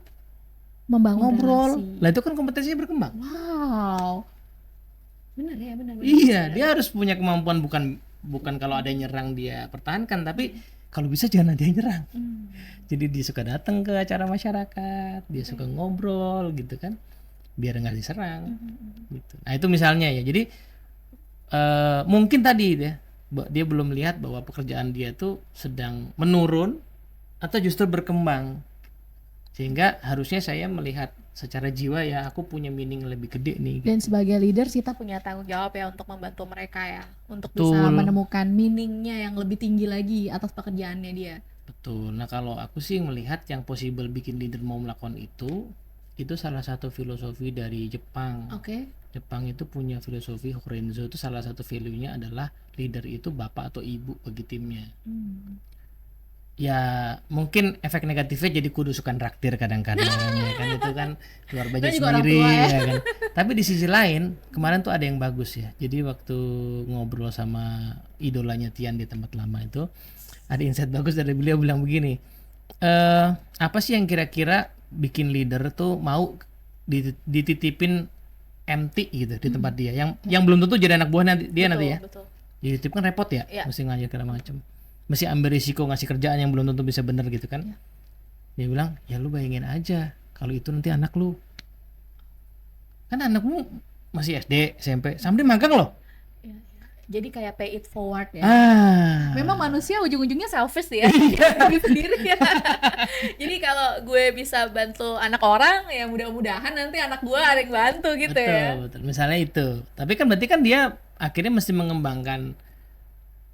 Membangun ngobrol. relasi. Lah itu kan kompetensinya berkembang. Wow. Benar ya, benar. Iya, dia harus punya kemampuan bukan kalau ada yang nyerang dia pertahankan, tapi kalau bisa jangan ada yang nyerang. Jadi dia suka datang ke acara masyarakat, dia suka ngobrol gitu kan, biar nggak diserang. Gitu. Nah itu misalnya ya. Jadi mungkin tadi dia belum lihat bahwa pekerjaan dia tuh sedang menurun atau justru berkembang, sehingga harusnya saya melihat secara jiwa ya aku punya meaning lebih gede nih. Dan sebagai leader kita punya tanggung jawab ya untuk membantu mereka ya, untuk bisa Betul. menemukan meaningnya yang lebih tinggi lagi atas pekerjaannya dia. Betul. Nah kalau aku sih melihat yang possible bikin leader mau melakukan itu salah satu filosofi dari Jepang. Oke. Jepang itu punya filosofi Hokurenzo, itu salah satu value-nya adalah leader itu bapak atau ibu bagi timnya. Ya mungkin efek negatifnya jadi kudu suka traktir kadang-kadang ya kan, itu kan keluar budget juga orang sendiri tua ya. ya kan. Tapi di sisi lain kemarin tuh ada yang bagus ya. Jadi waktu ngobrol sama idolanya Tian di tempat lama itu ada insight bagus dari beliau, bilang begini, apa sih yang kira-kira bikin leader tuh mau dititipin MT gitu di tempat dia, yang belum tentu jadi anak buah nanti dia nanti ya. Betul. Jadi titip kan repot ya, Iya. mesti ngajar segala macam, mesti ambil risiko ngasih kerjaan yang belum tentu bisa bener gitu kan. Dia bilang ya lu bayangin aja kalau itu nanti anak lu, kan anakmu masih SD SMP sampai magang loh. Jadi kayak pay it forward ya. Memang manusia ujung-ujungnya selfish ya, diri sendiri ya. Jadi kalau gue bisa bantu anak orang, ya mudah-mudahan nanti anak gue ada yang bantu gitu ya. Betul. Misalnya itu. Tapi kan berarti kan dia akhirnya mesti mengembangkan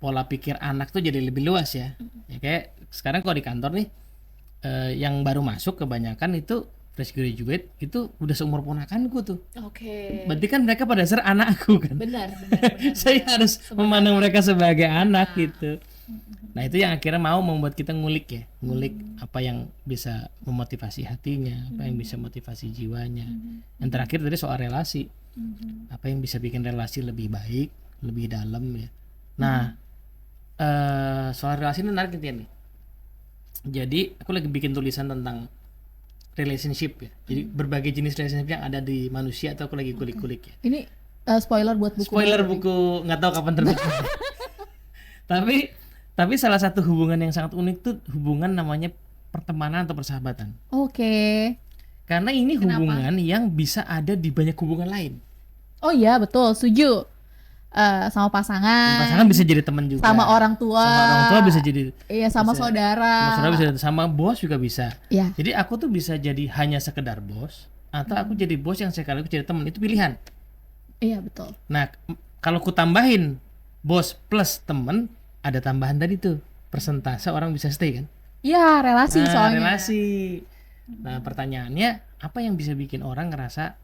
pola pikir anak tuh jadi lebih luas ya. Ya kayak sekarang kalau di kantor nih, yang baru masuk kebanyakan itu fresh graduate itu udah seumur ponakanku tuh. Oke. Berarti kan mereka pada dasar anakku kan. Benar. Saya harus memandang mereka sebagai anak gitu. Nah itu yang akhirnya mau membuat kita ngulik apa yang bisa memotivasi hatinya, apa yang bisa motivasi jiwanya. Yang terakhir tadi soal relasi, apa yang bisa bikin relasi lebih baik, lebih dalam ya. Nah soal relasi ini menarik nih. Jadi aku lagi bikin tulisan tentang relationship ya. Jadi berbagai jenis relationship yang ada di manusia, atau aku lagi kulik-kulik ya. Ini spoiler buat buku. Spoiler buku, nggak tahu kapan terbit. tapi salah satu hubungan yang sangat unik tuh hubungan namanya pertemanan atau persahabatan. Oke. Karena ini hubungan yang bisa ada di banyak hubungan lain. Oh iya betul, setuju. Sama pasangan bisa jadi teman juga. sama orang tua bisa jadi. Iya, sama saudara. Saudara bisa, sama bos juga bisa. Iya. Jadi aku tuh bisa jadi hanya sekedar bos, atau aku jadi bos yang sekaligus jadi teman, itu pilihan. Iya betul. Nah, kalau ku tambahin bos plus temen, ada tambahan tadi tuh persentase orang bisa stay kan? Iya, relasi soalnya. Relasi. Nah pertanyaannya, apa yang bisa bikin orang ngerasa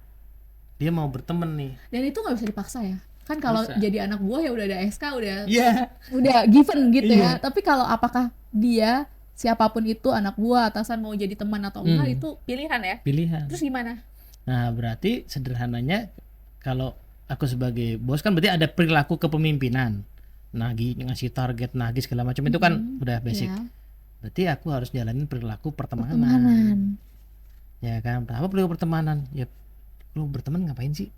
dia mau berteman nih? Dan itu nggak bisa dipaksa ya. Kan kalau Bisa. jadi anak buah ya udah ada SK, Iya. udah given gitu Iya. ya. Tapi kalau apakah dia siapapun itu anak buah atasan mau jadi teman atau enggak itu pilihan ya. Pilihan. Terus gimana? Nah berarti sederhananya, kalau aku sebagai bos kan berarti ada perilaku kepemimpinan, ngasih target, nagih segala macam itu kan udah basic. Ya, Berarti aku harus jalanin perilaku pertemanan. pertemanan. Ya kan, apa perilaku pertemanan? Ya lu berteman ngapain sih?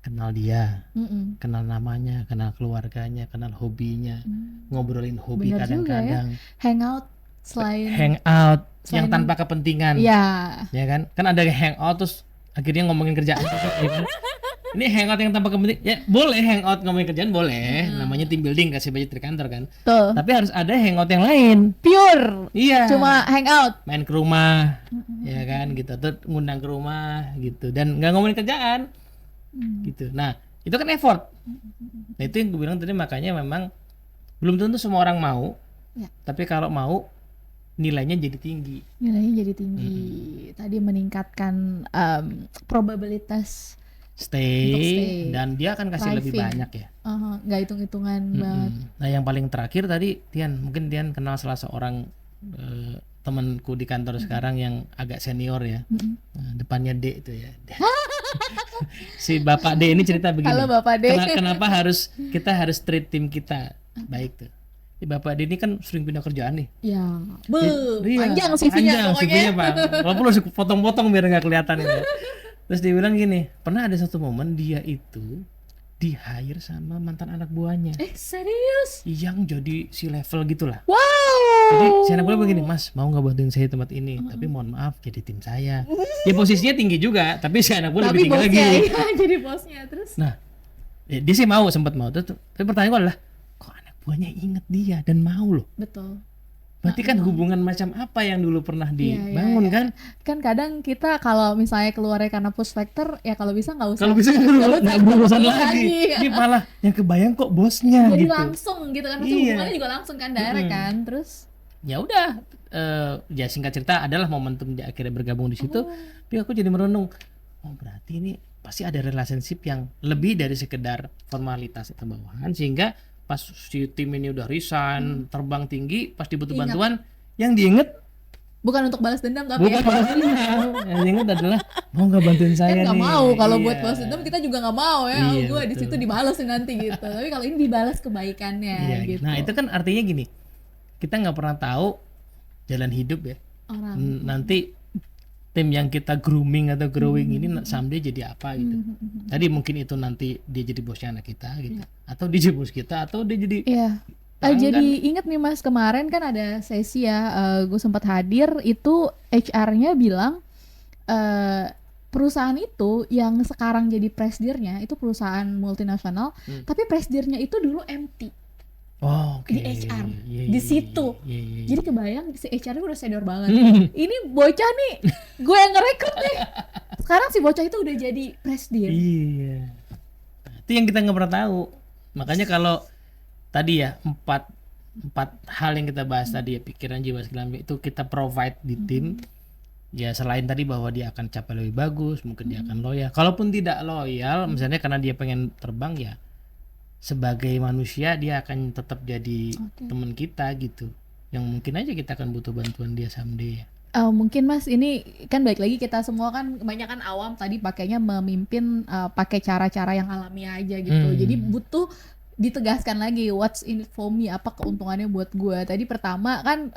Kenal dia, Mm-mm. kenal namanya, kenal keluarganya, kenal hobinya, ngobrolin hobi Bener juga ya. kadang-kadang, Hangout selain hangout yang Selain- tanpa kepentingan, ya. ya kan? Kan ada hangout terus akhirnya ngomongin kerjaan, ya kan? Ini hangout yang tanpa kepentingan, ya boleh hangout ngomongin kerjaan boleh, namanya team building, kasih budget di kantor kan. Tuh, Tapi harus ada hangout yang lain, pure iya. cuma hangout. Main ke rumah, ya kan gitu, atau ngundang ke rumah gitu, dan nggak ngomongin kerjaan, gitu. Nah itu kan effort. Nah itu yang gue bilang tadi, makanya memang belum tentu semua orang mau, Ya. tapi kalau mau nilainya jadi tinggi. Nilainya jadi tinggi. Tadi meningkatkan probabilitas Untuk Stay, stay. dan dia akan kasih lebih Thriving. banyak ya. nggak hitung-hitungan banget. Nah yang paling terakhir tadi Tian, mungkin Tian kenal salah seorang temanku di kantor sekarang yang agak senior ya. Nah, depannya D itu ya. Si Bapak D ini cerita begini. Halo Bapak D. Kenapa kita harus treat tim kita baik tuh. Si Bapak D ini kan sering pindah kerjaan nih. Ya, Iya, panjang CV-nya pokoknya. CV-nya, Pak. Walaupun harus potong-potong biar nggak kelihatan itu. Terus dia bilang gini, pernah ada satu momen dia itu di-hire sama mantan anak buahnya Serius? yang jadi si level gitulah. Wow. Jadi si anak buah begini, Mas mau nggak bantuin saya tempat ini, tapi mohon maaf jadi tim saya. Ya posisinya tinggi juga, tapi si anak buah Tapi lebih tinggi lagi. bosnya iya, jadi bosnya terus. Nah, dia sih mau, sempat mau tuh. Tapi pertanyaannya adalah, kok anak buahnya inget dia dan mau loh? Betul. Berarti kan hubungan macam apa yang dulu pernah Iya, dibangun iya. kan? Kan kadang kita kalau misalnya keluarnya karena push factor ya kalau bisa nggak usah. Kalau bisa nggak berurusan lagi. Ini malah yang kebayang kok bosnya Jadi gitu. langsung gitu kan, Iya. hubungannya juga langsung kan direct kan, terus Ya udah, ya singkat cerita adalah momentum dia akhirnya bergabung di situ. Tapi aku jadi merenung, oh berarti ini pasti ada relationship yang lebih dari sekedar formalitas atau bawahan, sehingga pas si tim ini udah resign, terbang tinggi, pas dibutuh Ingat. bantuan, yang diinget bukan untuk balas dendam tapi bukan balas dendam. Yang diinget adalah mau nggak bantuin kan saya nggak nih. mau kalau Iya. buat balas dendam kita juga nggak mau ya. Iya, Gue di betul. situ dibalas nanti gitu. Tapi kalau ini dibalas kebaikannya Iya, gitu. Nah itu kan artinya gini, kita nggak pernah tahu jalan hidup ya. Orang. Nanti tim yang kita grooming atau growing ini someday jadi apa gitu. Tadi mungkin itu nanti dia jadi bosnya anak kita gitu, atau dia jadi bos kita, atau dia jadi Iya. pelanggan. Jadi inget nih Mas, kemarin kan ada sesi ya, gue sempat hadir, itu HR-nya bilang perusahaan itu yang sekarang jadi presidennya itu perusahaan multinasional, tapi presidennya itu dulu empty. Oh, oke. Di HR, Iya, di iya, situ. iya, iya. Jadi kebayang si HR-nya udah senior banget. Ini bocah nih, gue yang ngerekrut nih. Sekarang si bocah itu udah jadi presiden. Iya. Nah, itu yang kita nggak pernah tahu. Makanya kalau tadi ya empat hal yang kita bahas tadi ya, pikiran, jiwa, segala macam, itu kita provide di tim. Ya selain tadi bahwa dia akan capai lebih bagus, mungkin dia akan loyal. Kalaupun tidak loyal, misalnya karena dia pengen terbang, ya sebagai manusia dia akan tetap jadi teman kita gitu. Yang mungkin aja kita akan butuh bantuan dia someday ya. Mungkin Mas, ini kan balik lagi kita semua kan kebanyakan awam tadi pakainya memimpin pakai cara-cara yang alamiah aja gitu. Jadi butuh ditegaskan lagi what's in it for me, apa keuntungannya buat gue. Tadi pertama kan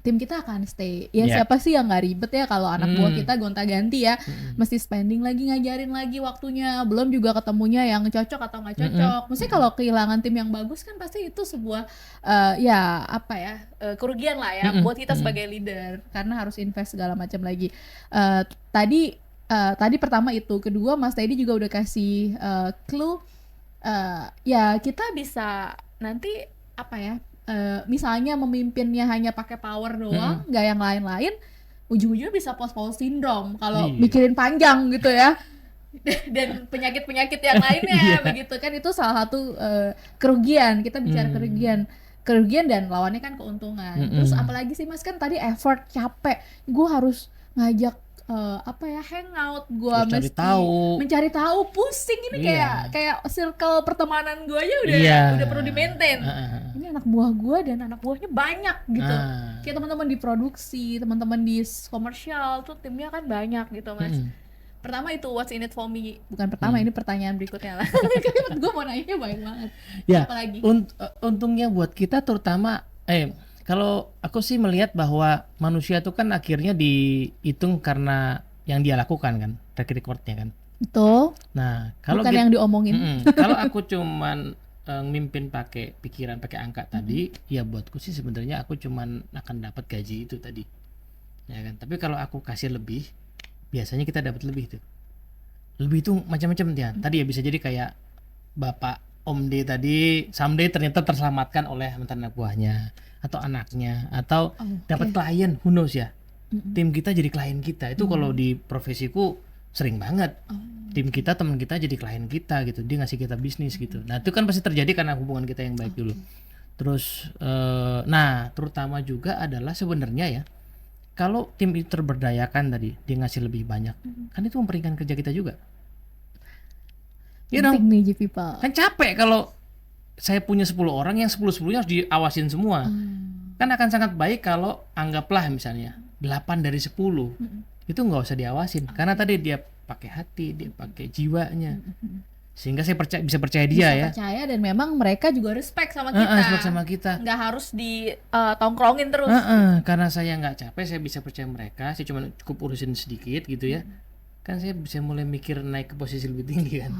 tim kita akan stay. Ya Yeah. siapa sih yang nggak ribet ya kalau anak buah kita gonta-ganti ya. Mesti spending lagi, ngajarin lagi waktunya. Belum juga ketemunya yang cocok atau nggak cocok. Maksudnya kalau kehilangan tim yang bagus kan pasti itu sebuah kerugian lah ya buat kita sebagai leader, karena harus invest segala macam lagi. Tadi pertama itu, kedua Mas Teddy juga udah kasih clue. Ya kita bisa nanti misalnya memimpinnya hanya pakai power doang, nggak yang lain-lain, ujung-ujungnya bisa post-post syndrome kalau Iya. mikirin panjang gitu ya. Dan penyakit-penyakit yang lainnya begitu kan, itu salah satu kerugian. Kita bicara kerugian. kerugian dan lawannya kan keuntungan. Terus apalagi sih Mas, kan tadi effort, capek, gue harus ngajak hangout, gue Terus cari mesti tahu. mencari tahu, pusing ini Iya. kayak circle pertemanan gue aja udah perlu di maintain. Ini anak buah gue dan anak buahnya banyak gitu. Kayak teman-teman di produksi, teman-teman di komersial tuh timnya kan banyak gitu Mas. Pertama itu what's in it for me, bukan pertama, ini pertanyaan berikutnya lah. Gue mau nanya banyak banget. Ya, Apalagi? untungnya buat kita terutama kalau aku sih melihat bahwa manusia itu kan akhirnya dihitung karena yang dia lakukan kan, track recordnya kan. Betul. Nah, kalau Bukan yang diomongin. kalau aku cuman mimpin pakai pikiran, pakai angka tadi, ya buatku sih sebenarnya aku cuman akan dapat gaji itu tadi. Ya kan? Tapi kalau aku kasih lebih, biasanya kita dapat lebih tuh. Lebih itu macam-macam dia. Tadi ya bisa jadi kayak Bapak Om D tadi someday ternyata terselamatkan oleh mantan anak buahnya atau anaknya atau dapat klien, who knows ya. Tim kita jadi klien kita. Itu kalau di profesiku sering banget. Tim kita, teman kita jadi klien kita gitu. Dia ngasih kita bisnis gitu. Nah, itu kan pasti terjadi karena hubungan kita yang baik dulu. Terus nah, terutama juga adalah sebenarnya ya, kalau tim itu terberdayakan tadi, dia ngasih lebih banyak. Kan itu memperingan kerja kita juga. Iya dong. Penting nih G people. Kan capek kalau saya punya 10 orang yang 10-10-nya harus diawasin semua. Kan akan sangat baik kalau anggaplah misalnya 8 dari 10 itu nggak usah diawasin karena tadi dia pakai hati, dia pakai jiwanya. Sehingga saya bisa percaya dia ya. Percaya dan memang mereka juga respect sama kita. Respect sama kita. Nggak harus ditongkrongin terus. Karena saya nggak capek, saya bisa percaya mereka. Saya cuma cukup urusin sedikit gitu ya. Kan saya bisa mulai mikir naik ke posisi lebih tinggi kan.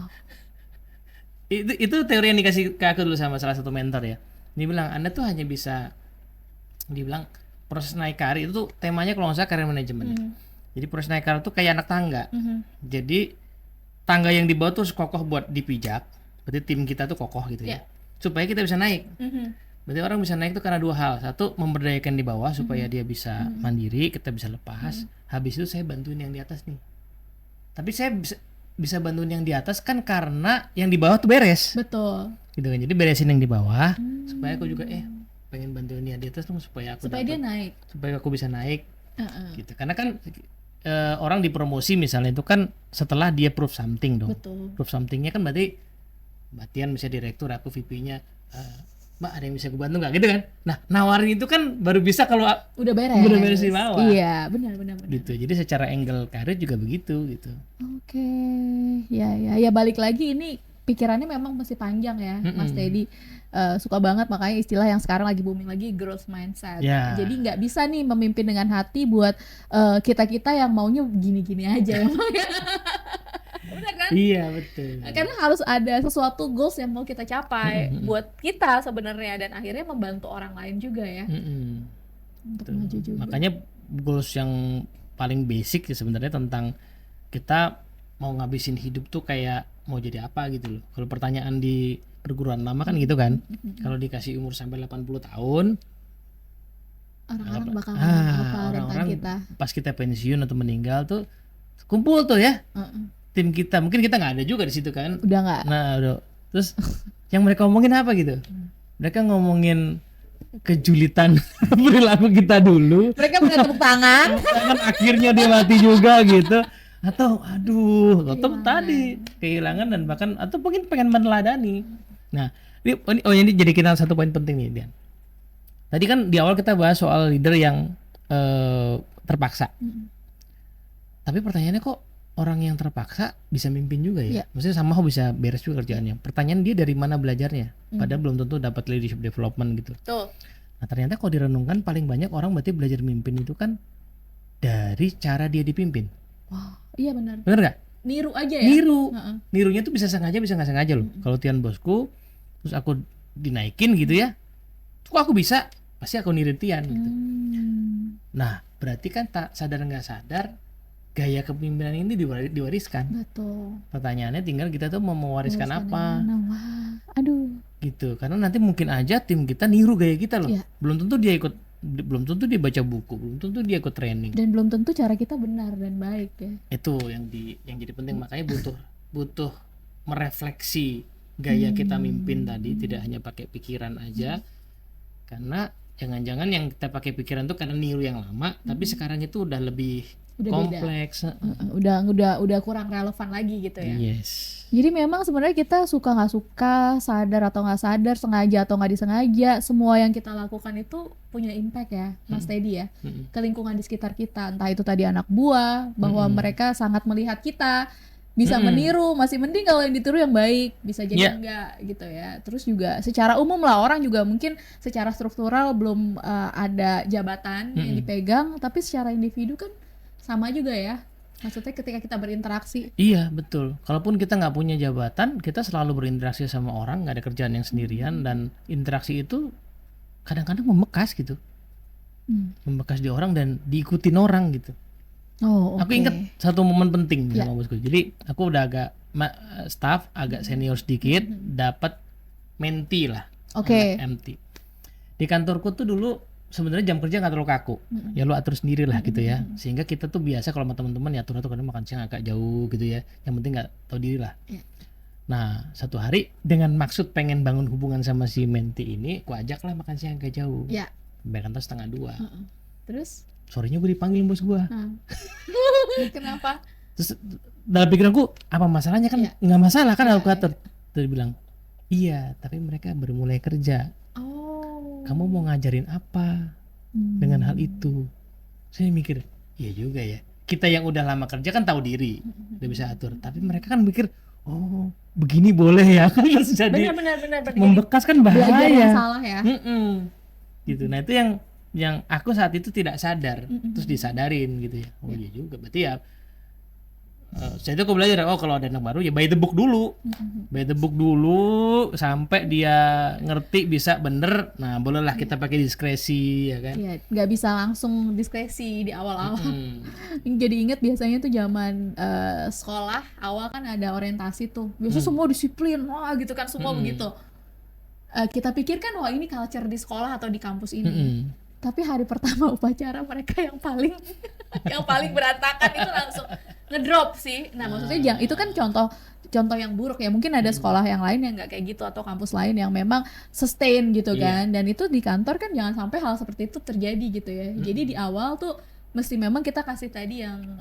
Itu teori yang dikasih ke aku dulu sama salah satu mentor ya. Dia bilang Anda tuh hanya bisa, dia bilang proses naik karir itu tuh temanya kalau nggak salah karir manajemen. Jadi proses naik karir itu kayak anak tangga. Jadi tangga yang di bawah tuh harus kokoh buat dipijak. Berarti tim kita tuh kokoh gitu ya. Supaya kita bisa naik. Berarti orang bisa naik itu karena dua hal. Satu, memberdayakan di bawah supaya dia bisa mandiri, kita bisa lepas. Habis itu saya bantuin yang di atas nih. Tapi saya bisa bantuin yang di atas kan karena yang di bawah tuh beres. Betul. Gitu kan. Jadi beresin yang di bawah supaya aku juga pengen bantuin yang di atas tuh supaya aku dia naik. Supaya aku bisa naik. Gitu. Karena kan orang dipromosi misalnya itu kan setelah dia prove something dong. Betul. Prove somethingnya kan berarti Batian bisa direktur, aku VP-nya. Mbak ada yang bisa aku bantu nggak gitu kan? Nah nawarin itu kan baru bisa kalau udah beres di bawah. Iya benar. Gitu. Jadi secara angle karir juga begitu gitu. Oke. Ya balik lagi ini pikirannya memang masih panjang ya Mas Teddy. Suka banget makanya istilah yang sekarang lagi booming lagi growth mindset. Jadi nggak bisa nih memimpin dengan hati buat kita yang maunya gini-gini aja. Benar kan? Iya betul. Karena harus ada sesuatu goals yang mau kita capai buat kita sebenarnya dan akhirnya membantu orang lain juga ya. Untuk maju juga. Makanya goals yang paling basic ya sebenarnya tentang kita mau ngabisin hidup tuh kayak mau jadi apa gitu loh. Kalau pertanyaan di perguruan lama kan gitu kan. Kalau dikasih umur sampai 80 tahun orang-orang bakal apa tentang kita. Pas kita pensiun atau meninggal tuh kumpul tuh ya. Tim kita, mungkin kita nggak ada juga di situ kan. Udah nggak. Nah, udah. Terus yang mereka ngomongin apa gitu? Mereka ngomongin kejulitan perilaku kita dulu. Mereka punya tepuk tangan. Kan akhirnya dia mati juga gitu. Atau aduh, atau tadi kehilangan dan bahkan atau mungkin pengen meneladani. Nah, ini jadi kita satu poin penting nih, Dian. Tadi kan di awal kita bahas soal leader yang terpaksa. Tapi pertanyaannya kok orang yang terpaksa bisa mimpin juga ya? Maksudnya sama bisa beres juga kerjaannya. Pertanyaan dia dari mana belajarnya? Padahal belum tentu dapat leadership development gitu. Betul. Nah ternyata kalau direnungkan paling banyak orang berarti belajar mimpin itu kan dari cara dia dipimpin. Wah, iya benar. Bener nggak? Niru aja ya? Nirunya tuh bisa sengaja bisa nggak sengaja loh. Kalau Tian bosku, terus aku dinaikin gitu ya, kok aku bisa? Pasti aku niru Tian gitu. Nah berarti kan tak sadar nggak sadar gaya kepemimpinan ini diwariskan. Betul. Pertanyaannya tinggal kita tuh mau mewariskan apa? Wah, aduh. Gitu. Karena nanti mungkin aja tim kita niru gaya kita loh. Belum tentu dia baca buku, belum tentu dia ikut training. Dan belum tentu cara kita benar dan baik ya. Itu yang jadi penting, makanya butuh merefleksi gaya kita mimpin tadi, tidak hanya pakai pikiran aja. karena jangan-jangan yang kita pakai pikiran tuh karena niru yang lama, tapi sekarang itu udah lebih Udah kompleks. udah kurang relevan lagi gitu ya. Yes. Jadi memang sebenarnya kita suka nggak suka, sadar atau nggak sadar, sengaja atau nggak disengaja, semua yang kita lakukan itu punya impact ya, Mas Teddy ya, ke lingkungan di sekitar kita. Entah itu tadi anak buah, bahwa mereka sangat melihat kita, bisa meniru, masih mending kalau yang ditiru yang baik, bisa jadi enggak gitu ya. Terus juga secara umum lah, orang juga mungkin secara struktural belum ada jabatan yang dipegang, tapi secara individu kan sama juga ya. Maksudnya ketika kita berinteraksi. Iya betul. Kalaupun kita nggak punya jabatan, kita selalu berinteraksi sama orang, nggak ada kerjaan yang sendirian, dan interaksi itu kadang-kadang membekas gitu, membekas di orang dan diikutin orang gitu. Oh, Aku ingat satu momen penting sama bosku. Jadi aku udah agak staff, agak senior sedikit, dapat menti lah, anak MT. Di kantorku tuh dulu sebenarnya jam kerja nggak terlalu kaku, ya lu atur sendiri lah gitu ya, sehingga kita tuh biasa kalau sama teman-teman ya atur kadang makan siang agak jauh gitu ya, yang penting nggak tahu diri lah. Nah satu hari dengan maksud pengen bangun hubungan sama si menti ini, ku ajak lah makan siang agak jauh, sampai kantor 1:30. Terus sorenya gue dipanggil bos gue. kenapa? Terus dalam pikiranku apa masalahnya, kan nggak masalah kan, aku atur. Terus bilang iya tapi mereka baru mulai kerja. Kamu mau ngajarin apa dengan hal itu? Saya mikir, iya juga ya. Kita yang udah lama kerja kan tahu diri, udah bisa atur. Tapi mereka kan mikir, oh begini boleh ya, kan harus jadi Benar. membekas kan bahaya. Belajar yang salah ya. Gitu. Nah itu yang aku saat itu tidak sadar, terus disadarin gitu ya. Oh iya juga, berarti ya. Saya itu aku belajar, oh kalau ada anak baru ya by the book dulu, sampai dia ngerti bisa bener. Nah bolehlah kita pakai diskresi ya kan. Iya, nggak bisa langsung diskresi di awal-awal. Jadi inget biasanya tuh zaman sekolah awal kan ada orientasi tuh, biasanya semua disiplin, wah gitu kan, semua begitu. Kita pikir kan wah ini culture di sekolah atau di kampus ini. Tapi hari pertama upacara mereka yang paling berantakan itu langsung ngedrop sih. Nah maksudnya itu kan contoh yang buruk ya. Mungkin ada sekolah yang lain yang nggak kayak gitu, atau kampus lain yang memang sustain gitu kan. Dan itu di kantor kan jangan sampai hal seperti itu terjadi gitu ya. Jadi di awal tuh mesti memang kita kasih tadi yang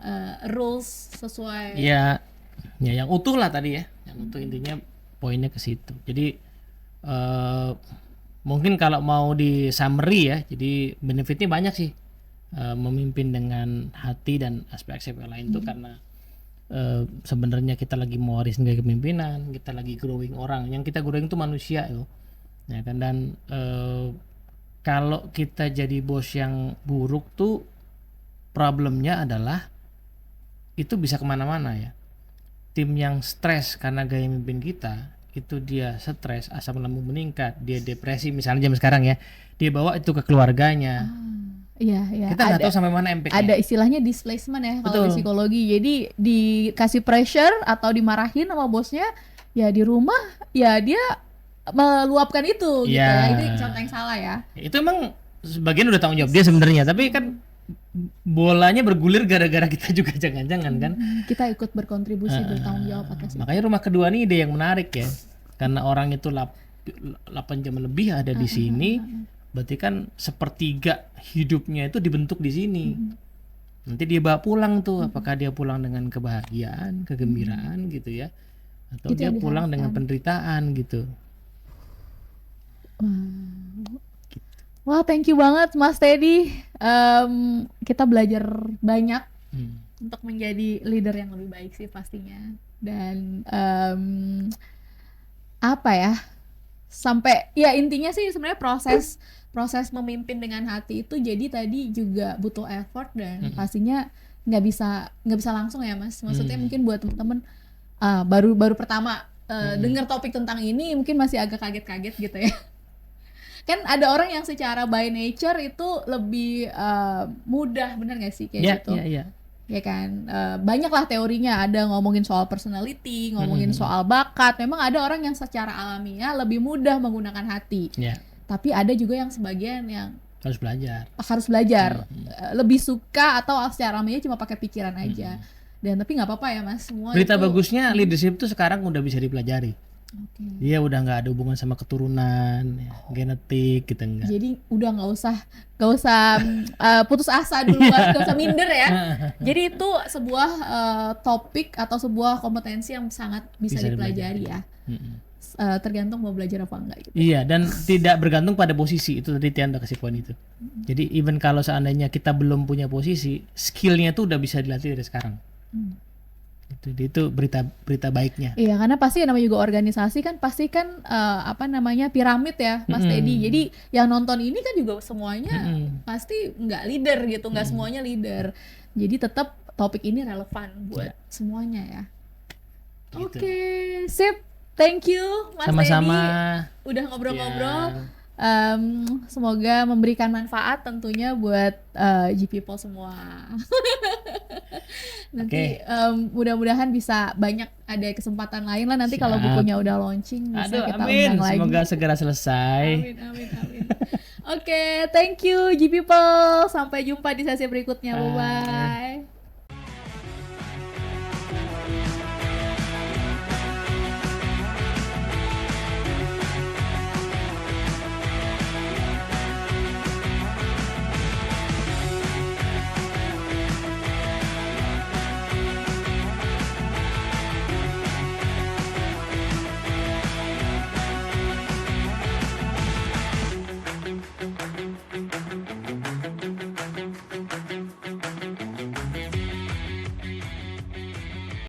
rules sesuai. Ya yang utuh lah tadi ya. Yang utuh intinya poinnya ke situ. Jadi mungkin kalau mau di summary ya, jadi benefitnya banyak sih, memimpin dengan hati dan aspek-aspek lain tuh karena sebenarnya kita lagi mewarisin gaya kepemimpinan, kita lagi growing orang, yang kita growing tuh manusia loh, ya kan. Dan kalau kita jadi bos yang buruk tuh problemnya adalah itu bisa kemana-mana ya. Tim yang stres karena gaya mimpin kita, itu dia stres, asam lambung meningkat, dia depresi misalnya zaman sekarang ya, dia bawa itu ke keluarganya. Iya. Kita nggak tahu sampai mana impactnya. Ada istilahnya displacement ya kalau di psikologi. Jadi dikasih pressure atau dimarahin sama bosnya, ya di rumah ya dia meluapkan itu gitu ya. Itu contoh yang salah ya. Itu emang sebagian udah tanggung jawab dia sebenarnya, tapi kan bolanya bergulir gara-gara kita juga jangan-jangan kan. Kita ikut berkontribusi, bertanggung jawab atas itu. Makanya rumah kedua nih ide yang menarik ya. Karena orang itu 8 jam lebih ada di sini, berarti kan sepertiga hidupnya itu dibentuk di sini. Nanti dia bawa pulang tuh, apakah dia pulang dengan kebahagiaan, kegembiraan gitu ya, atau itu dia pulang dengan penderitaan gitu. Wah, thank you banget Mas Teddy. Kita belajar banyak untuk menjadi leader yang lebih baik sih pastinya. Dan apa ya? Sampai ya intinya sih sebenarnya proses memimpin dengan hati itu jadi tadi juga butuh effort dan pastinya nggak bisa langsung ya Mas. Maksudnya mungkin buat teman-teman baru pertama dengar topik tentang ini mungkin masih agak kaget-kaget gitu ya. Kan ada orang yang secara by nature itu lebih mudah, benar nggak sih kayak gitu? Iya. Ya kan, banyak lah teorinya, ada ngomongin soal personality, ngomongin soal bakat. Memang ada orang yang secara alamiah lebih mudah menggunakan hati. Tapi ada juga yang sebagian yang harus belajar, lebih suka atau secara alamiah cuma pakai pikiran aja. Dan tapi nggak apa-apa ya Mas, semua berita itu, bagusnya leadership itu sekarang udah bisa dipelajari. Oke. Dia udah nggak ada hubungan sama keturunan, ya, genetik gitu enggak. Jadi udah nggak usah putus asa dulu, nggak usah minder ya. Jadi itu sebuah topik atau sebuah kompetensi yang sangat bisa dipelajari ya. Tergantung mau belajar apa enggak gitu. Iya, dan tidak bergantung pada posisi, itu tadi Tian udah kasih poin itu. Jadi even kalau seandainya kita belum punya posisi, skillnya tuh udah bisa dilatih dari sekarang. Itu berita baiknya. Iya, karena pasti namanya juga organisasi kan pasti kan apa namanya piramid ya, Mas Teddy. Jadi yang nonton ini kan juga semuanya pasti nggak leader gitu, nggak semuanya leader. Jadi tetap topik ini relevan buat semuanya ya. Gitu. Oke, sip. Thank you Mas Sama-sama. Teddy udah ngobrol-ngobrol. Semoga memberikan manfaat tentunya buat G-People semua. Nanti mudah-mudahan bisa banyak ada kesempatan lain lah nanti kalau bukunya udah launching bisa Aduh, kita amin. undang lagi. Semoga segera selesai. Amin. Oke, thank you G-People. Sampai jumpa di sesi berikutnya. Bye-bye.